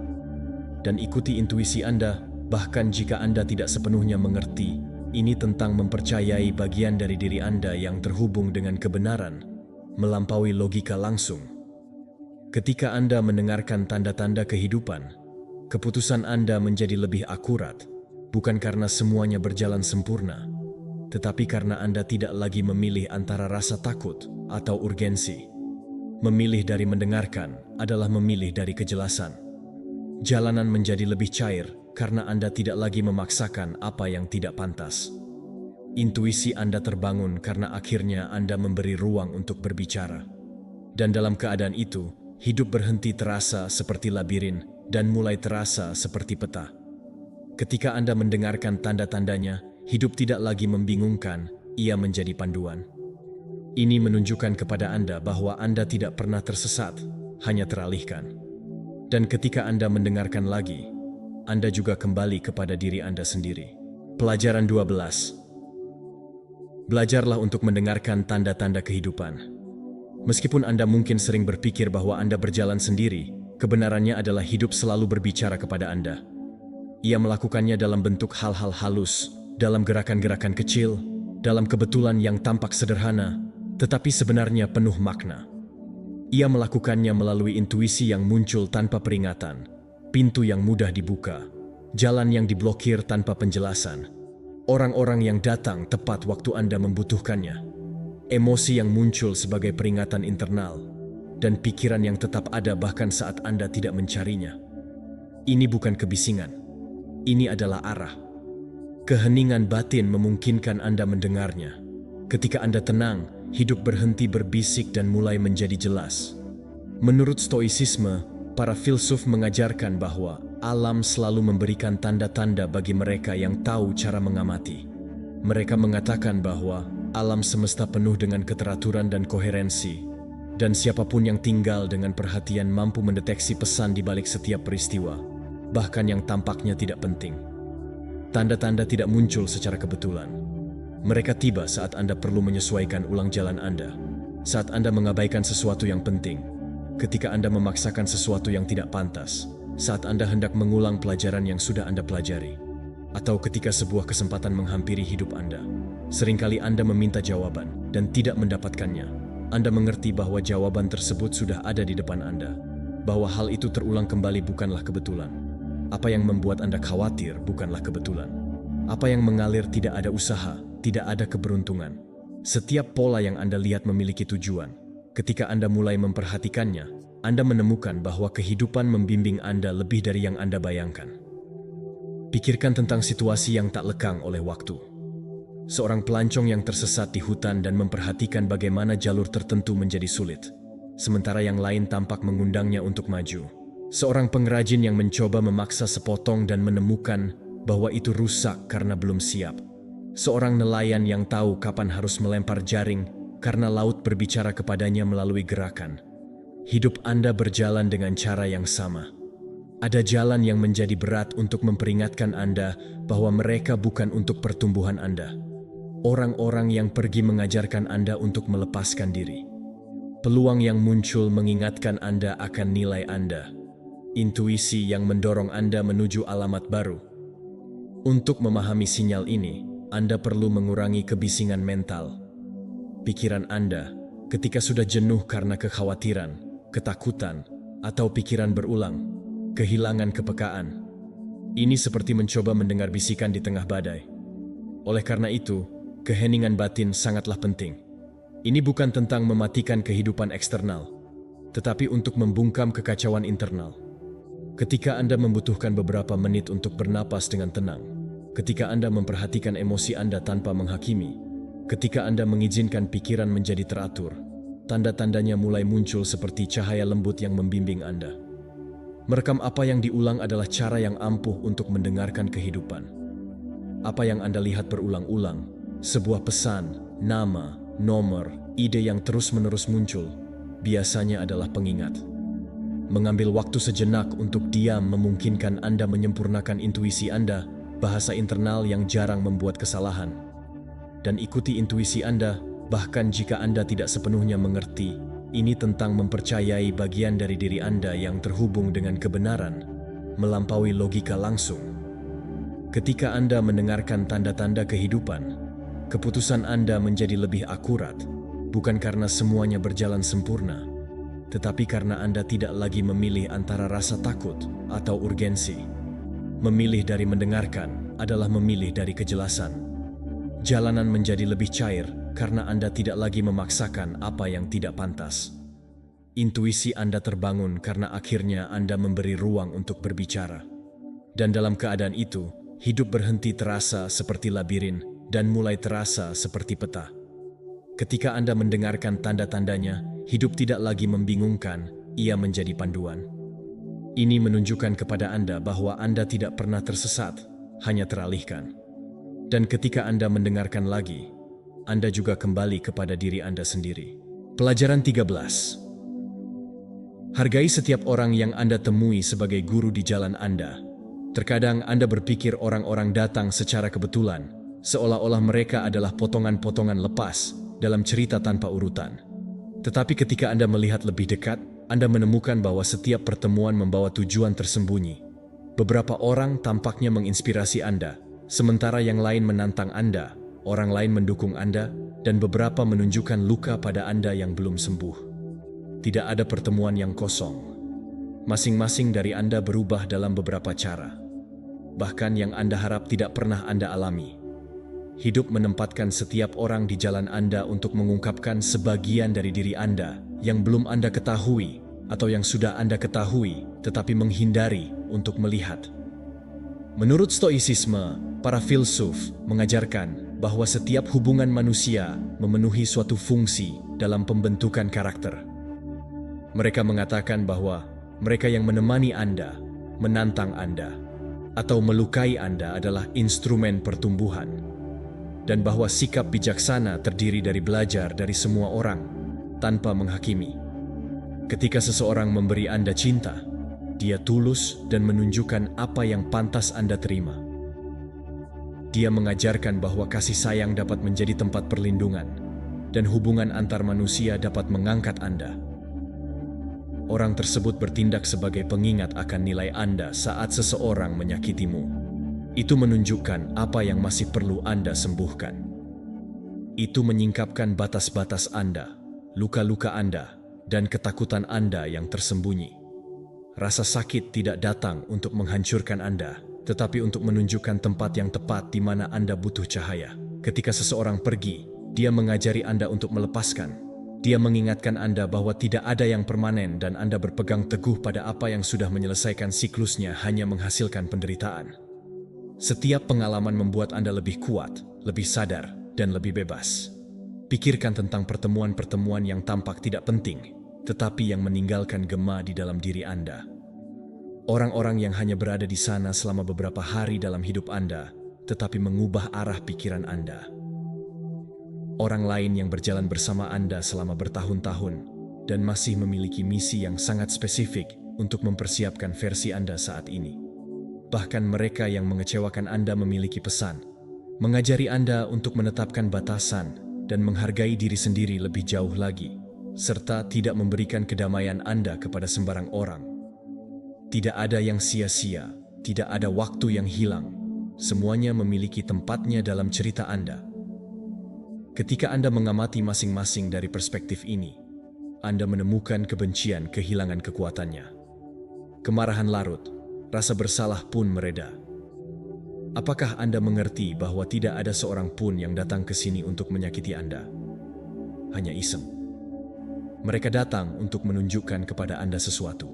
Dan ikuti intuisi Anda, bahkan jika Anda tidak sepenuhnya mengerti. Ini tentang mempercayai bagian dari diri Anda yang terhubung dengan kebenaran, melampaui logika langsung. Ketika Anda mendengarkan tanda-tanda kehidupan, keputusan Anda menjadi lebih akurat, bukan karena semuanya berjalan sempurna, tetapi karena Anda tidak lagi memilih antara rasa takut atau urgensi. Memilih dari mendengarkan adalah memilih dari kejelasan. Jalanan menjadi lebih cair karena Anda tidak lagi memaksakan apa yang tidak pantas. Intuisi Anda terbangun karena akhirnya Anda memberi ruang untuk berbicara. Dan dalam keadaan itu, hidup berhenti terasa seperti labirin dan mulai terasa seperti peta. Ketika Anda mendengarkan tanda-tandanya, hidup tidak lagi membingungkan, ia menjadi panduan. Ini menunjukkan kepada Anda bahwa Anda tidak pernah tersesat, hanya teralihkan. Dan ketika Anda mendengarkan lagi, Anda juga kembali kepada diri Anda sendiri. Pelajaran 12. Belajarlah untuk mendengarkan tanda-tanda kehidupan. Meskipun Anda mungkin sering berpikir bahwa Anda berjalan sendiri, kebenarannya adalah hidup selalu berbicara kepada Anda. Ia melakukannya dalam bentuk hal-hal halus, dalam gerakan-gerakan kecil, dalam kebetulan yang tampak sederhana, tetapi sebenarnya penuh makna. Ia melakukannya melalui intuisi yang muncul tanpa peringatan, pintu yang mudah dibuka, jalan yang diblokir tanpa penjelasan, orang-orang yang datang tepat waktu Anda membutuhkannya, emosi yang muncul sebagai peringatan internal, dan pikiran yang tetap ada bahkan saat Anda tidak mencarinya. Ini bukan kebisingan, ini adalah arah. Keheningan batin memungkinkan Anda mendengarnya. Ketika Anda tenang, hidup berhenti berbisik dan mulai menjadi jelas. Menurut Stoicisme, para filsuf mengajarkan bahwa alam selalu memberikan tanda-tanda bagi mereka yang tahu cara mengamati. Mereka mengatakan bahwa alam semesta penuh dengan keteraturan dan koherensi, dan siapapun yang tinggal dengan perhatian mampu mendeteksi pesan di balik setiap peristiwa, bahkan yang tampaknya tidak penting. Tanda-tanda tidak muncul secara kebetulan. Mereka tiba saat Anda perlu menyesuaikan ulang jalan Anda, saat Anda mengabaikan sesuatu yang penting, ketika Anda memaksakan sesuatu yang tidak pantas, saat Anda hendak mengulang pelajaran yang sudah Anda pelajari, atau ketika sebuah kesempatan menghampiri hidup Anda. Seringkali Anda meminta jawaban dan tidak mendapatkannya. Anda mengerti bahwa jawaban tersebut sudah ada di depan Anda, bahwa hal itu terulang kembali bukanlah kebetulan. Apa yang membuat Anda khawatir bukanlah kebetulan. Apa yang mengalir tidak ada usaha, tidak ada keberuntungan. Setiap pola yang Anda lihat memiliki tujuan. Ketika Anda mulai memperhatikannya, Anda menemukan bahwa kehidupan membimbing Anda lebih dari yang Anda bayangkan. Pikirkan tentang situasi yang tak lekang oleh waktu. Seorang pelancong yang tersesat di hutan dan memperhatikan bagaimana jalur tertentu menjadi sulit, sementara yang lain tampak mengundangnya untuk maju. Seorang pengrajin yang mencoba memaksa sepotong dan menemukan bahwa itu rusak karena belum siap. Seorang nelayan yang tahu kapan harus melempar jaring karena laut berbicara kepadanya melalui gerakan. Hidup Anda berjalan dengan cara yang sama. Ada jalan yang menjadi berat untuk memperingatkan Anda bahwa mereka bukan untuk pertumbuhan Anda. Orang-orang yang pergi mengajarkan Anda untuk melepaskan diri. Peluang yang muncul mengingatkan Anda akan nilai Anda. Intuisi yang mendorong Anda menuju alamat baru. Untuk memahami sinyal ini, Anda perlu mengurangi kebisingan mental. Pikiran Anda, ketika sudah jenuh karena kekhawatiran, ketakutan, atau pikiran berulang, kehilangan kepekaan. Ini seperti mencoba mendengar bisikan di tengah badai. Oleh karena itu, keheningan batin sangatlah penting. Ini bukan tentang mematikan kehidupan eksternal, tetapi untuk membungkam kekacauan internal. Ketika Anda membutuhkan beberapa menit untuk bernapas dengan tenang, ketika Anda memperhatikan emosi Anda tanpa menghakimi, ketika Anda mengizinkan pikiran menjadi teratur, tanda-tandanya mulai muncul seperti cahaya lembut yang membimbing Anda. Merekam apa yang diulang adalah cara yang ampuh untuk mendengarkan kehidupan. Apa yang Anda lihat berulang-ulang, sebuah pesan, nama, nomor, ide yang terus-menerus muncul, biasanya adalah pengingat. Mengambil waktu sejenak untuk diam memungkinkan Anda menyempurnakan intuisi Anda, bahasa internal yang jarang membuat kesalahan. Dan ikuti intuisi Anda, bahkan jika Anda tidak sepenuhnya mengerti. Ini tentang mempercayai bagian dari diri Anda yang terhubung dengan kebenaran, melampaui logika langsung. Ketika Anda mendengarkan tanda-tanda kehidupan, keputusan Anda menjadi lebih akurat, bukan karena semuanya berjalan sempurna, tetapi karena Anda tidak lagi memilih antara rasa takut atau urgensi. Memilih dari mendengarkan adalah memilih dari kejelasan. Jalanan menjadi lebih cair karena Anda tidak lagi memaksakan apa yang tidak pantas. Intuisi Anda terbangun karena akhirnya Anda memberi ruang untuk berbicara. Dan dalam keadaan itu, hidup berhenti terasa seperti labirin dan mulai terasa seperti peta. Ketika Anda mendengarkan tanda-tandanya, hidup tidak lagi membingungkan, ia menjadi panduan. Ini menunjukkan kepada Anda bahwa Anda tidak pernah tersesat, hanya teralihkan. Dan ketika Anda mendengarkan lagi, Anda juga kembali kepada diri Anda sendiri. Pelajaran 13. Hargai setiap orang yang Anda temui sebagai guru di jalan Anda. Terkadang Anda berpikir orang-orang datang secara kebetulan, seolah-olah mereka adalah potongan-potongan lepas dalam cerita tanpa urutan. Tetapi ketika Anda melihat lebih dekat, Anda menemukan bahwa setiap pertemuan membawa tujuan tersembunyi. Beberapa orang tampaknya menginspirasi Anda, sementara yang lain menantang Anda, orang lain mendukung Anda, dan beberapa menunjukkan luka pada Anda yang belum sembuh. Tidak ada pertemuan yang kosong. Masing-masing dari Anda berubah dalam beberapa cara. Bahkan yang Anda harap tidak pernah Anda alami. Hidup menempatkan setiap orang di jalan Anda untuk mengungkapkan sebagian dari diri Anda yang belum Anda ketahui atau yang sudah Anda ketahui tetapi menghindari untuk melihat. Menurut Stoicisme, para filsuf mengajarkan bahwa setiap hubungan manusia memenuhi suatu fungsi dalam pembentukan karakter. Mereka mengatakan bahwa mereka yang menemani Anda, menantang Anda, atau melukai Anda adalah instrumen pertumbuhan, dan bahwa sikap bijaksana terdiri dari belajar dari semua orang tanpa menghakimi. Ketika seseorang memberi Anda cinta, dia tulus dan menunjukkan apa yang pantas Anda terima. Dia mengajarkan bahwa kasih sayang dapat menjadi tempat perlindungan, dan hubungan antar manusia dapat mengangkat Anda. Orang tersebut bertindak sebagai pengingat akan nilai Anda saat seseorang menyakitimu. Itu menunjukkan apa yang masih perlu Anda sembuhkan. Itu menyingkapkan batas-batas Anda, luka-luka Anda, dan ketakutan Anda yang tersembunyi. Rasa sakit tidak datang untuk menghancurkan Anda, tetapi untuk menunjukkan tempat yang tepat di mana Anda butuh cahaya. Ketika seseorang pergi, dia mengajari Anda untuk melepaskan. Dia mengingatkan Anda bahwa tidak ada yang permanen dan Anda berpegang teguh pada apa yang sudah menyelesaikan siklusnya hanya menghasilkan penderitaan. Setiap pengalaman membuat Anda lebih kuat, lebih sadar, dan lebih bebas. Pikirkan tentang pertemuan-pertemuan yang tampak tidak penting, tetapi yang meninggalkan gema di dalam diri Anda. Orang-orang yang hanya berada di sana selama beberapa hari dalam hidup Anda, tetapi mengubah arah pikiran Anda. Orang lain yang berjalan bersama Anda selama bertahun-tahun dan masih memiliki misi yang sangat spesifik untuk mempersiapkan versi Anda saat ini. Bahkan mereka yang mengecewakan Anda memiliki pesan, mengajari Anda untuk menetapkan batasan dan menghargai diri sendiri lebih jauh lagi, serta tidak memberikan kedamaian Anda kepada sembarang orang. Tidak ada yang sia-sia, tidak ada waktu yang hilang. Semuanya memiliki tempatnya dalam cerita Anda. Ketika Anda mengamati masing-masing dari perspektif ini, Anda menemukan kebencian kehilangan kekuatannya. Kemarahan larut, rasa bersalah pun mereda. Apakah Anda mengerti bahwa tidak ada seorang pun yang datang ke sini untuk menyakiti Anda? Hanya iseng. Mereka datang untuk menunjukkan kepada Anda sesuatu.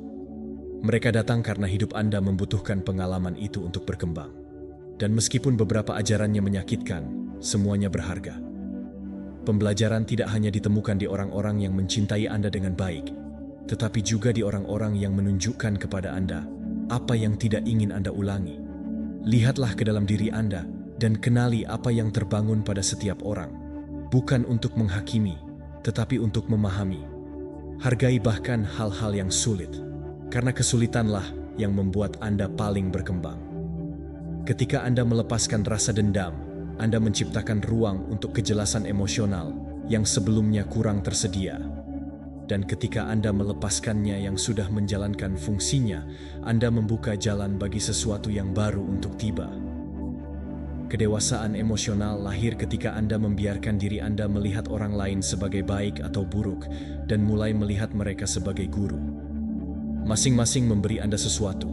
Mereka datang karena hidup Anda membutuhkan pengalaman itu untuk berkembang. Dan meskipun beberapa ajarannya menyakitkan, semuanya berharga. Pembelajaran tidak hanya ditemukan di orang-orang yang mencintai Anda dengan baik, tetapi juga di orang-orang yang menunjukkan kepada Anda apa yang tidak ingin Anda ulangi. Lihatlah ke dalam diri Anda dan kenali apa yang terbangun pada setiap orang, bukan untuk menghakimi, tetapi untuk memahami. Hargai bahkan hal-hal yang sulit, karena kesulitanlah yang membuat Anda paling berkembang. Ketika Anda melepaskan rasa dendam, Anda menciptakan ruang untuk kejelasan emosional yang sebelumnya kurang tersedia. Dan ketika Anda melepaskannya yang sudah menjalankan fungsinya, Anda membuka jalan bagi sesuatu yang baru untuk tiba. Kedewasaan emosional lahir ketika Anda membiarkan diri Anda melihat orang lain sebagai baik atau buruk dan mulai melihat mereka sebagai guru. Masing-masing memberi Anda sesuatu,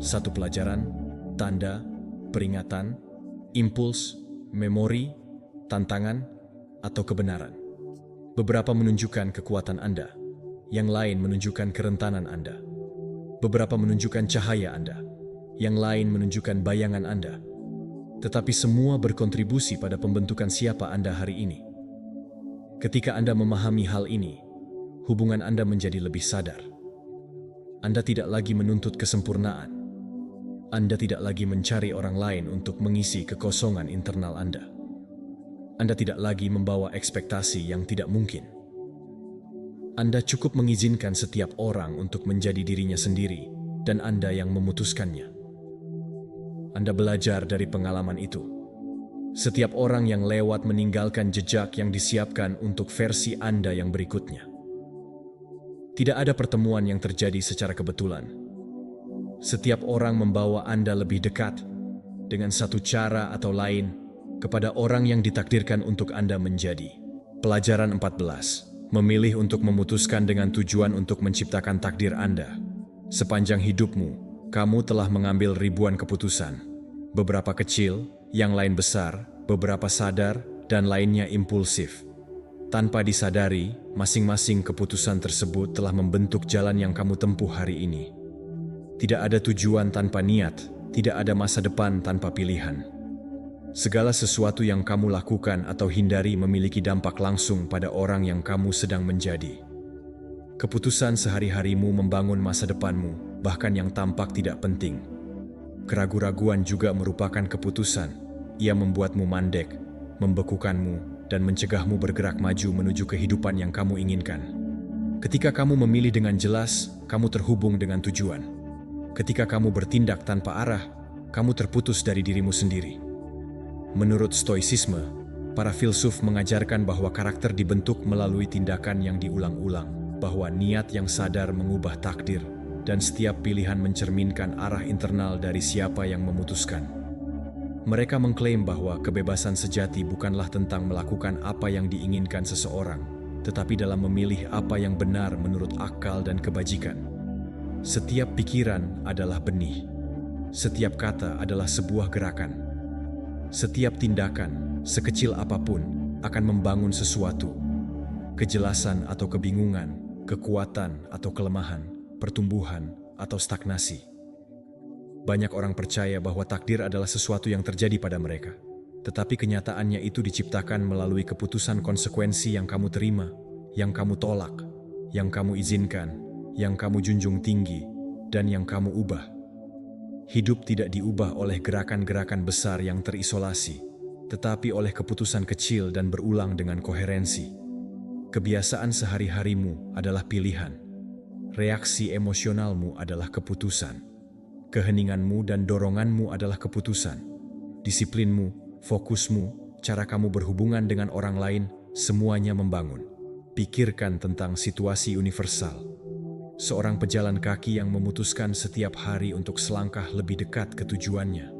satu pelajaran, tanda, peringatan, impuls, memori, tantangan, atau kebenaran. Beberapa menunjukkan kekuatan Anda, yang lain menunjukkan kerentanan Anda. Beberapa menunjukkan cahaya Anda, yang lain menunjukkan bayangan Anda. Tetapi semua berkontribusi pada pembentukan siapa Anda hari ini. Ketika Anda memahami hal ini, hubungan Anda menjadi lebih sadar. Anda tidak lagi menuntut kesempurnaan. Anda tidak lagi mencari orang lain untuk mengisi kekosongan internal Anda. Anda tidak lagi membawa ekspektasi yang tidak mungkin. Anda cukup mengizinkan setiap orang untuk menjadi dirinya sendiri, dan Anda yang memutuskannya. Anda belajar dari pengalaman itu. Setiap orang yang lewat meninggalkan jejak yang disiapkan untuk versi Anda yang berikutnya. Tidak ada pertemuan yang terjadi secara kebetulan. Setiap orang membawa Anda lebih dekat dengan satu cara atau lain kepada orang yang ditakdirkan untuk Anda menjadi. Pelajaran 14. Memilih untuk memutuskan dengan tujuan untuk menciptakan takdir Anda. Sepanjang hidupmu, kamu telah mengambil ribuan keputusan. Beberapa kecil, yang lain besar, beberapa sadar, dan lainnya impulsif. Tanpa disadari, masing-masing keputusan tersebut telah membentuk jalan yang kamu tempuh hari ini. Tidak ada tujuan tanpa niat, tidak ada masa depan tanpa pilihan. Segala sesuatu yang kamu lakukan atau hindari memiliki dampak langsung pada orang yang kamu sedang menjadi. Keputusan sehari-harimu membangun masa depanmu, bahkan yang tampak tidak penting. Keraguan-raguan juga merupakan keputusan. Ia membuatmu mandek, membekukanmu, dan mencegahmu bergerak maju menuju kehidupan yang kamu inginkan. Ketika kamu memilih dengan jelas, kamu terhubung dengan tujuan. Ketika kamu bertindak tanpa arah, kamu terputus dari dirimu sendiri. Menurut Stoicisme, para filsuf mengajarkan bahwa karakter dibentuk melalui tindakan yang diulang-ulang, bahwa niat yang sadar mengubah takdir, dan setiap pilihan mencerminkan arah internal dari siapa yang memutuskan. Mereka mengklaim bahwa kebebasan sejati bukanlah tentang melakukan apa yang diinginkan seseorang, tetapi dalam memilih apa yang benar menurut akal dan kebajikan. Setiap pikiran adalah benih. Setiap kata adalah sebuah gerakan. Setiap tindakan, sekecil apapun, akan membangun sesuatu. Kejelasan atau kebingungan, kekuatan atau kelemahan, pertumbuhan, atau stagnasi. Banyak orang percaya bahwa takdir adalah sesuatu yang terjadi pada mereka, tetapi kenyataannya itu diciptakan melalui keputusan konsekuensi yang kamu terima, yang kamu tolak, yang kamu izinkan, yang kamu junjung tinggi, dan yang kamu ubah. Hidup tidak diubah oleh gerakan-gerakan besar yang terisolasi, tetapi oleh keputusan kecil dan berulang dengan koherensi. Kebiasaan sehari-harimu adalah pilihan. Reaksi emosionalmu adalah keputusan. Keheninganmu dan doronganmu adalah keputusan. Disiplinmu, fokusmu, cara kamu berhubungan dengan orang lain, semuanya membangun. Pikirkan tentang situasi universal. Seorang pejalan kaki yang memutuskan setiap hari untuk selangkah lebih dekat ke tujuannya.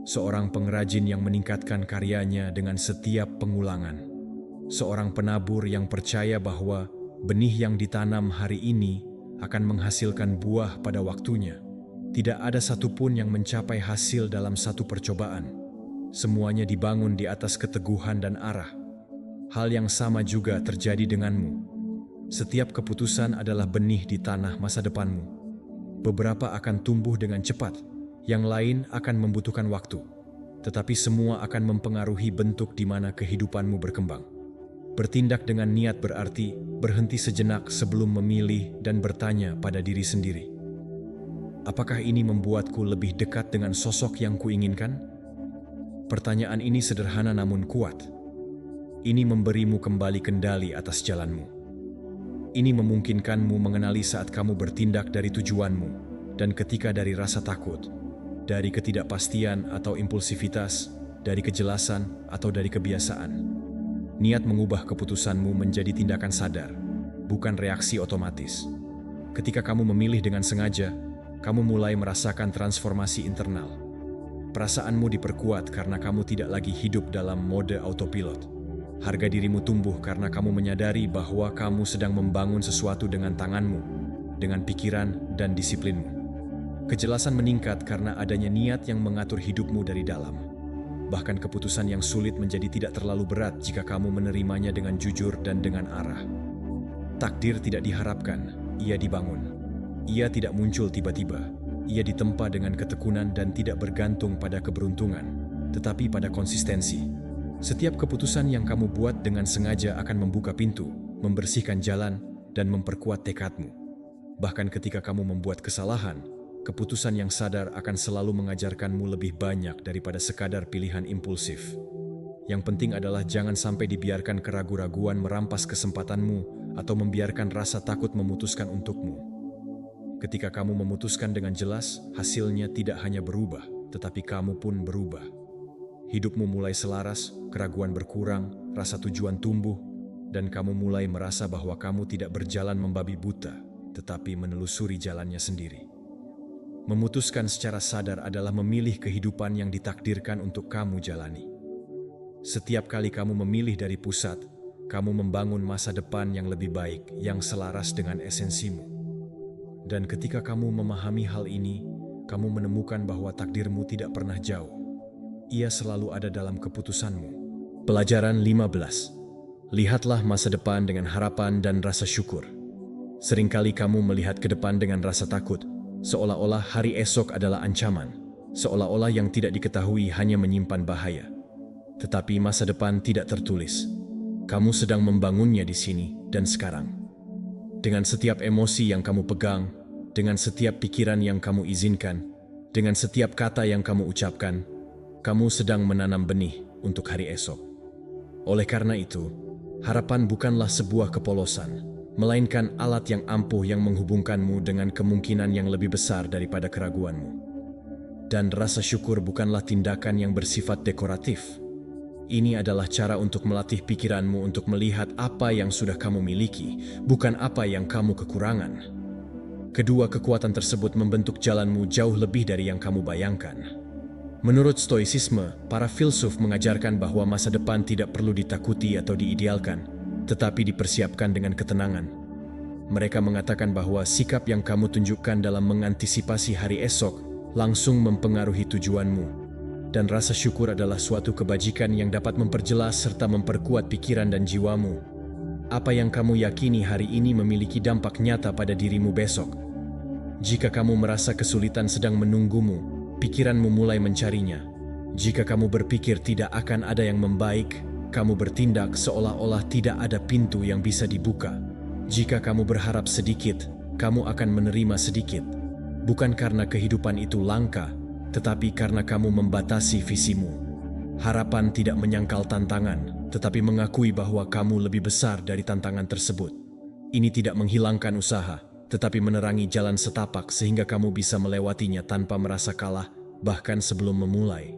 Seorang pengrajin yang meningkatkan karyanya dengan setiap pengulangan. Seorang penabur yang percaya bahwa benih yang ditanam hari ini akan menghasilkan buah pada waktunya. Tidak ada satupun yang mencapai hasil dalam satu percobaan. Semuanya dibangun di atas keteguhan dan arah. Hal yang sama juga terjadi denganmu. Setiap keputusan adalah benih di tanah masa depanmu. Beberapa akan tumbuh dengan cepat, yang lain akan membutuhkan waktu. Tetapi semua akan mempengaruhi bentuk di mana kehidupanmu berkembang. Bertindak dengan niat berarti berhenti sejenak sebelum memilih dan bertanya pada diri sendiri. Apakah ini membuatku lebih dekat dengan sosok yang kuinginkan? Pertanyaan ini sederhana namun kuat. Ini memberimu kembali kendali atas jalanmu. Ini memungkinkanmu mengenali saat kamu bertindak dari tujuanmu dan ketika dari rasa takut, dari ketidakpastian atau impulsivitas, dari kejelasan atau dari kebiasaan. Niat mengubah keputusanmu menjadi tindakan sadar, bukan reaksi otomatis. Ketika kamu memilih dengan sengaja, kamu mulai merasakan transformasi internal. Perasaanmu diperkuat karena kamu tidak lagi hidup dalam mode autopilot. Harga dirimu tumbuh karena kamu menyadari bahwa kamu sedang membangun sesuatu dengan tanganmu, dengan pikiran dan disiplinmu. Kejelasan meningkat karena adanya niat yang mengatur hidupmu dari dalam. Bahkan keputusan yang sulit menjadi tidak terlalu berat jika kamu menerimanya dengan jujur dan dengan arah. Takdir tidak diharapkan, ia dibangun. Ia tidak muncul tiba-tiba. Ia ditempa dengan ketekunan dan tidak bergantung pada keberuntungan, tetapi pada konsistensi. Setiap keputusan yang kamu buat dengan sengaja akan membuka pintu, membersihkan jalan, dan memperkuat tekadmu. Bahkan ketika kamu membuat kesalahan, keputusan yang sadar akan selalu mengajarkanmu lebih banyak daripada sekadar pilihan impulsif. Yang penting adalah jangan sampai dibiarkan keraguan-raguan merampas kesempatanmu atau membiarkan rasa takut memutuskan untukmu. Ketika kamu memutuskan dengan jelas, hasilnya tidak hanya berubah, tetapi kamu pun berubah. Hidupmu mulai selaras, keraguan berkurang, rasa tujuan tumbuh, dan kamu mulai merasa bahwa kamu tidak berjalan membabi buta, tetapi menelusuri jalannya sendiri. Memutuskan secara sadar adalah memilih kehidupan yang ditakdirkan untuk kamu jalani. Setiap kali kamu memilih dari pusat, kamu membangun masa depan yang lebih baik, yang selaras dengan esensimu. Dan ketika kamu memahami hal ini, kamu menemukan bahwa takdirmu tidak pernah jauh. Ia selalu ada dalam keputusanmu. Pelajaran 15. Lihatlah masa depan dengan harapan dan rasa syukur. Seringkali kamu melihat ke depan dengan rasa takut, seolah-olah hari esok adalah ancaman, seolah-olah yang tidak diketahui hanya menyimpan bahaya. Tetapi masa depan tidak tertulis. Kamu sedang membangunnya di sini dan sekarang. Dengan setiap emosi yang kamu pegang, dengan setiap pikiran yang kamu izinkan, dengan setiap kata yang kamu ucapkan, kamu sedang menanam benih untuk hari esok. Oleh karena itu, harapan bukanlah sebuah kepolosan, melainkan alat yang ampuh yang menghubungkanmu dengan kemungkinan yang lebih besar daripada keraguanmu. Dan rasa syukur bukanlah tindakan yang bersifat dekoratif. Ini adalah cara untuk melatih pikiranmu untuk melihat apa yang sudah kamu miliki, bukan apa yang kamu kekurangan. Kedua kekuatan tersebut membentuk jalanmu jauh lebih dari yang kamu bayangkan. Menurut Stoicisme, para filsuf mengajarkan bahwa masa depan tidak perlu ditakuti atau diidealkan, tetapi dipersiapkan dengan ketenangan. Mereka mengatakan bahwa sikap yang kamu tunjukkan dalam mengantisipasi hari esok langsung mempengaruhi tujuanmu, dan rasa syukur adalah suatu kebajikan yang dapat memperjelas serta memperkuat pikiran dan jiwamu. Apa yang kamu yakini hari ini memiliki dampak nyata pada dirimu besok. Jika kamu merasa kesulitan sedang menunggumu, pikiranmu mulai mencarinya. Jika kamu berpikir tidak akan ada yang membaik, kamu bertindak seolah-olah tidak ada pintu yang bisa dibuka. Jika kamu berharap sedikit, kamu akan menerima sedikit. Bukan karena kehidupan itu langka, tetapi karena kamu membatasi visimu. Harapan tidak menyangkal tantangan, tetapi mengakui bahwa kamu lebih besar dari tantangan tersebut. Ini tidak menghilangkan usaha, tetapi menerangi jalan setapak sehingga kamu bisa melewatinya tanpa merasa kalah, bahkan sebelum memulai.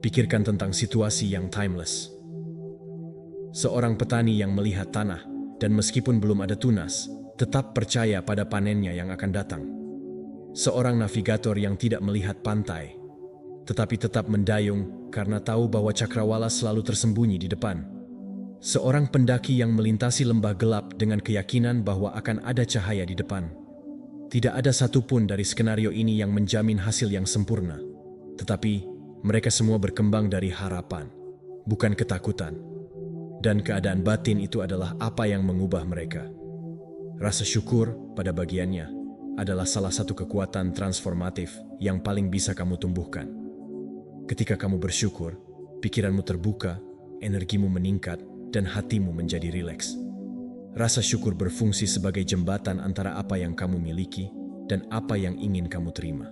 Pikirkan tentang situasi yang timeless. Seorang petani yang melihat tanah, dan meskipun belum ada tunas, tetap percaya pada panennya yang akan datang. Seorang navigator yang tidak melihat pantai, tetapi tetap mendayung karena tahu bahwa cakrawala selalu tersembunyi di depan. Seorang pendaki yang melintasi lembah gelap dengan keyakinan bahwa akan ada cahaya di depan. Tidak ada satupun dari skenario ini yang menjamin hasil yang sempurna, tetapi mereka semua berkembang dari harapan, bukan ketakutan. Dan keadaan batin itu adalah apa yang mengubah mereka. Rasa syukur pada bagiannya adalah salah satu kekuatan transformatif yang paling bisa kamu tumbuhkan. Ketika kamu bersyukur, pikiranmu terbuka, energimu meningkat, dan hatimu menjadi rileks. Rasa syukur berfungsi sebagai jembatan antara apa yang kamu miliki dan apa yang ingin kamu terima.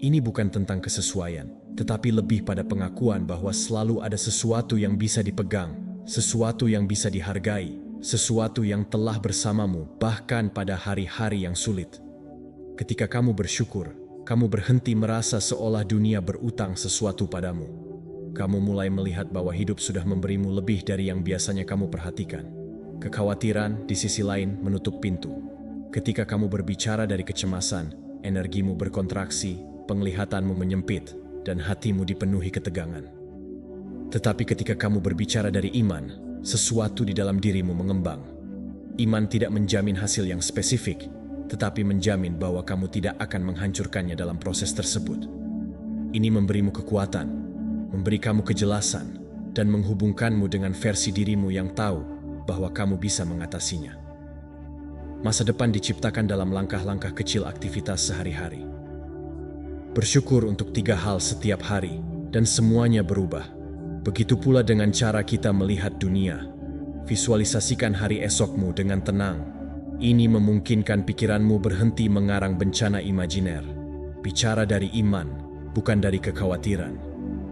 Ini bukan tentang kesesuaian, tetapi lebih pada pengakuan bahwa selalu ada sesuatu yang bisa dipegang, sesuatu yang bisa dihargai, sesuatu yang telah bersamamu bahkan pada hari-hari yang sulit. Ketika kamu bersyukur, kamu berhenti merasa seolah dunia berutang sesuatu padamu. Kamu mulai melihat bahwa hidup sudah memberimu lebih dari yang biasanya kamu perhatikan. Kekhawatiran di sisi lain menutup pintu. Ketika kamu berbicara dari kecemasan, energimu berkontraksi, penglihatanmu menyempit, dan hatimu dipenuhi ketegangan. Tetapi ketika kamu berbicara dari iman, sesuatu di dalam dirimu mengembang. Iman tidak menjamin hasil yang spesifik, tetapi menjamin bahwa kamu tidak akan menghancurkannya dalam proses tersebut. Ini memberimu kekuatan, memberi kamu kejelasan, dan menghubungkanmu dengan versi dirimu yang tahu bahwa kamu bisa mengatasinya. Masa depan diciptakan dalam langkah-langkah kecil aktivitas sehari-hari. Bersyukur untuk 3 hal setiap hari, dan semuanya berubah. Begitu pula dengan cara kita melihat dunia. Visualisasikan hari esokmu dengan tenang. Ini memungkinkan pikiranmu berhenti mengarang bencana imajiner. Bicara dari iman, bukan dari kekhawatiran.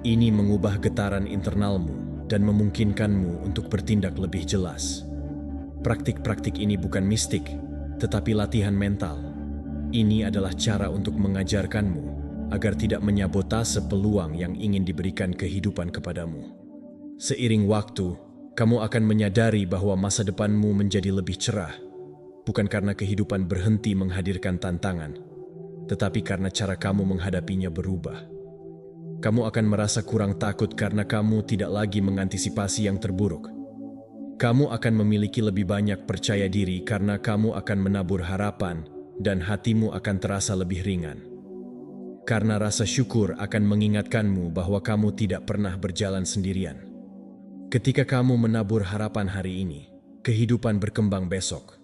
Ini mengubah getaran internalmu dan memungkinkanmu untuk bertindak lebih jelas. Praktik-praktik ini bukan mistik, tetapi latihan mental. Ini adalah cara untuk mengajarkanmu agar tidak menyabotase peluang yang ingin diberikan kehidupan kepadamu. Seiring waktu, kamu akan menyadari bahwa masa depanmu menjadi lebih cerah, bukan karena kehidupan berhenti menghadirkan tantangan, tetapi karena cara kamu menghadapinya berubah. Kamu akan merasa kurang takut karena kamu tidak lagi mengantisipasi yang terburuk. Kamu akan memiliki lebih banyak percaya diri karena kamu akan menabur harapan dan hatimu akan terasa lebih ringan. Karena rasa syukur akan mengingatkanmu bahwa kamu tidak pernah berjalan sendirian. Ketika kamu menabur harapan hari ini, kehidupan berkembang besok.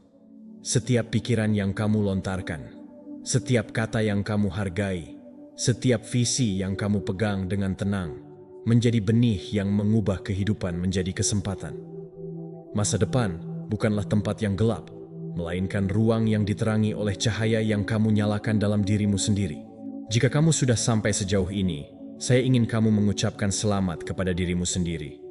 Setiap pikiran yang kamu lontarkan, setiap kata yang kamu hargai, setiap visi yang kamu pegang dengan tenang, menjadi benih yang mengubah kehidupan menjadi kesempatan. Masa depan bukanlah tempat yang gelap, melainkan ruang yang diterangi oleh cahaya yang kamu nyalakan dalam dirimu sendiri. Jika kamu sudah sampai sejauh ini, saya ingin kamu mengucapkan selamat kepada dirimu sendiri.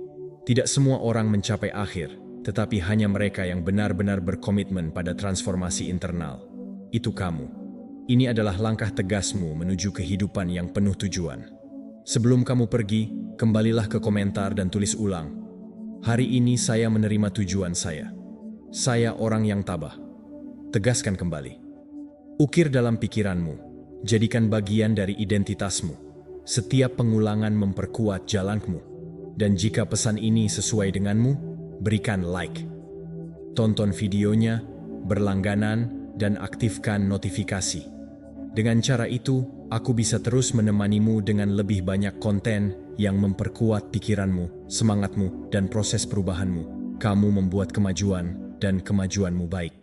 Tidak semua orang mencapai akhir, tetapi hanya mereka yang benar-benar berkomitmen pada transformasi internal. Itu kamu. Ini adalah langkah tegasmu menuju kehidupan yang penuh tujuan. Sebelum kamu pergi, kembalilah ke komentar dan tulis ulang. Hari ini saya menerima tujuan saya. Saya orang yang tabah. Tegaskan kembali. Ukir dalam pikiranmu. Jadikan bagian dari identitasmu. Setiap pengulangan memperkuat jalanmu. Dan jika pesan ini sesuai denganmu, berikan like. Tonton videonya, berlangganan, dan aktifkan notifikasi. Dengan cara itu, aku bisa terus menemanimu dengan lebih banyak konten yang memperkuat pikiranmu, semangatmu, dan proses perubahanmu. Kamu membuat kemajuan, dan kemajuanmu baik.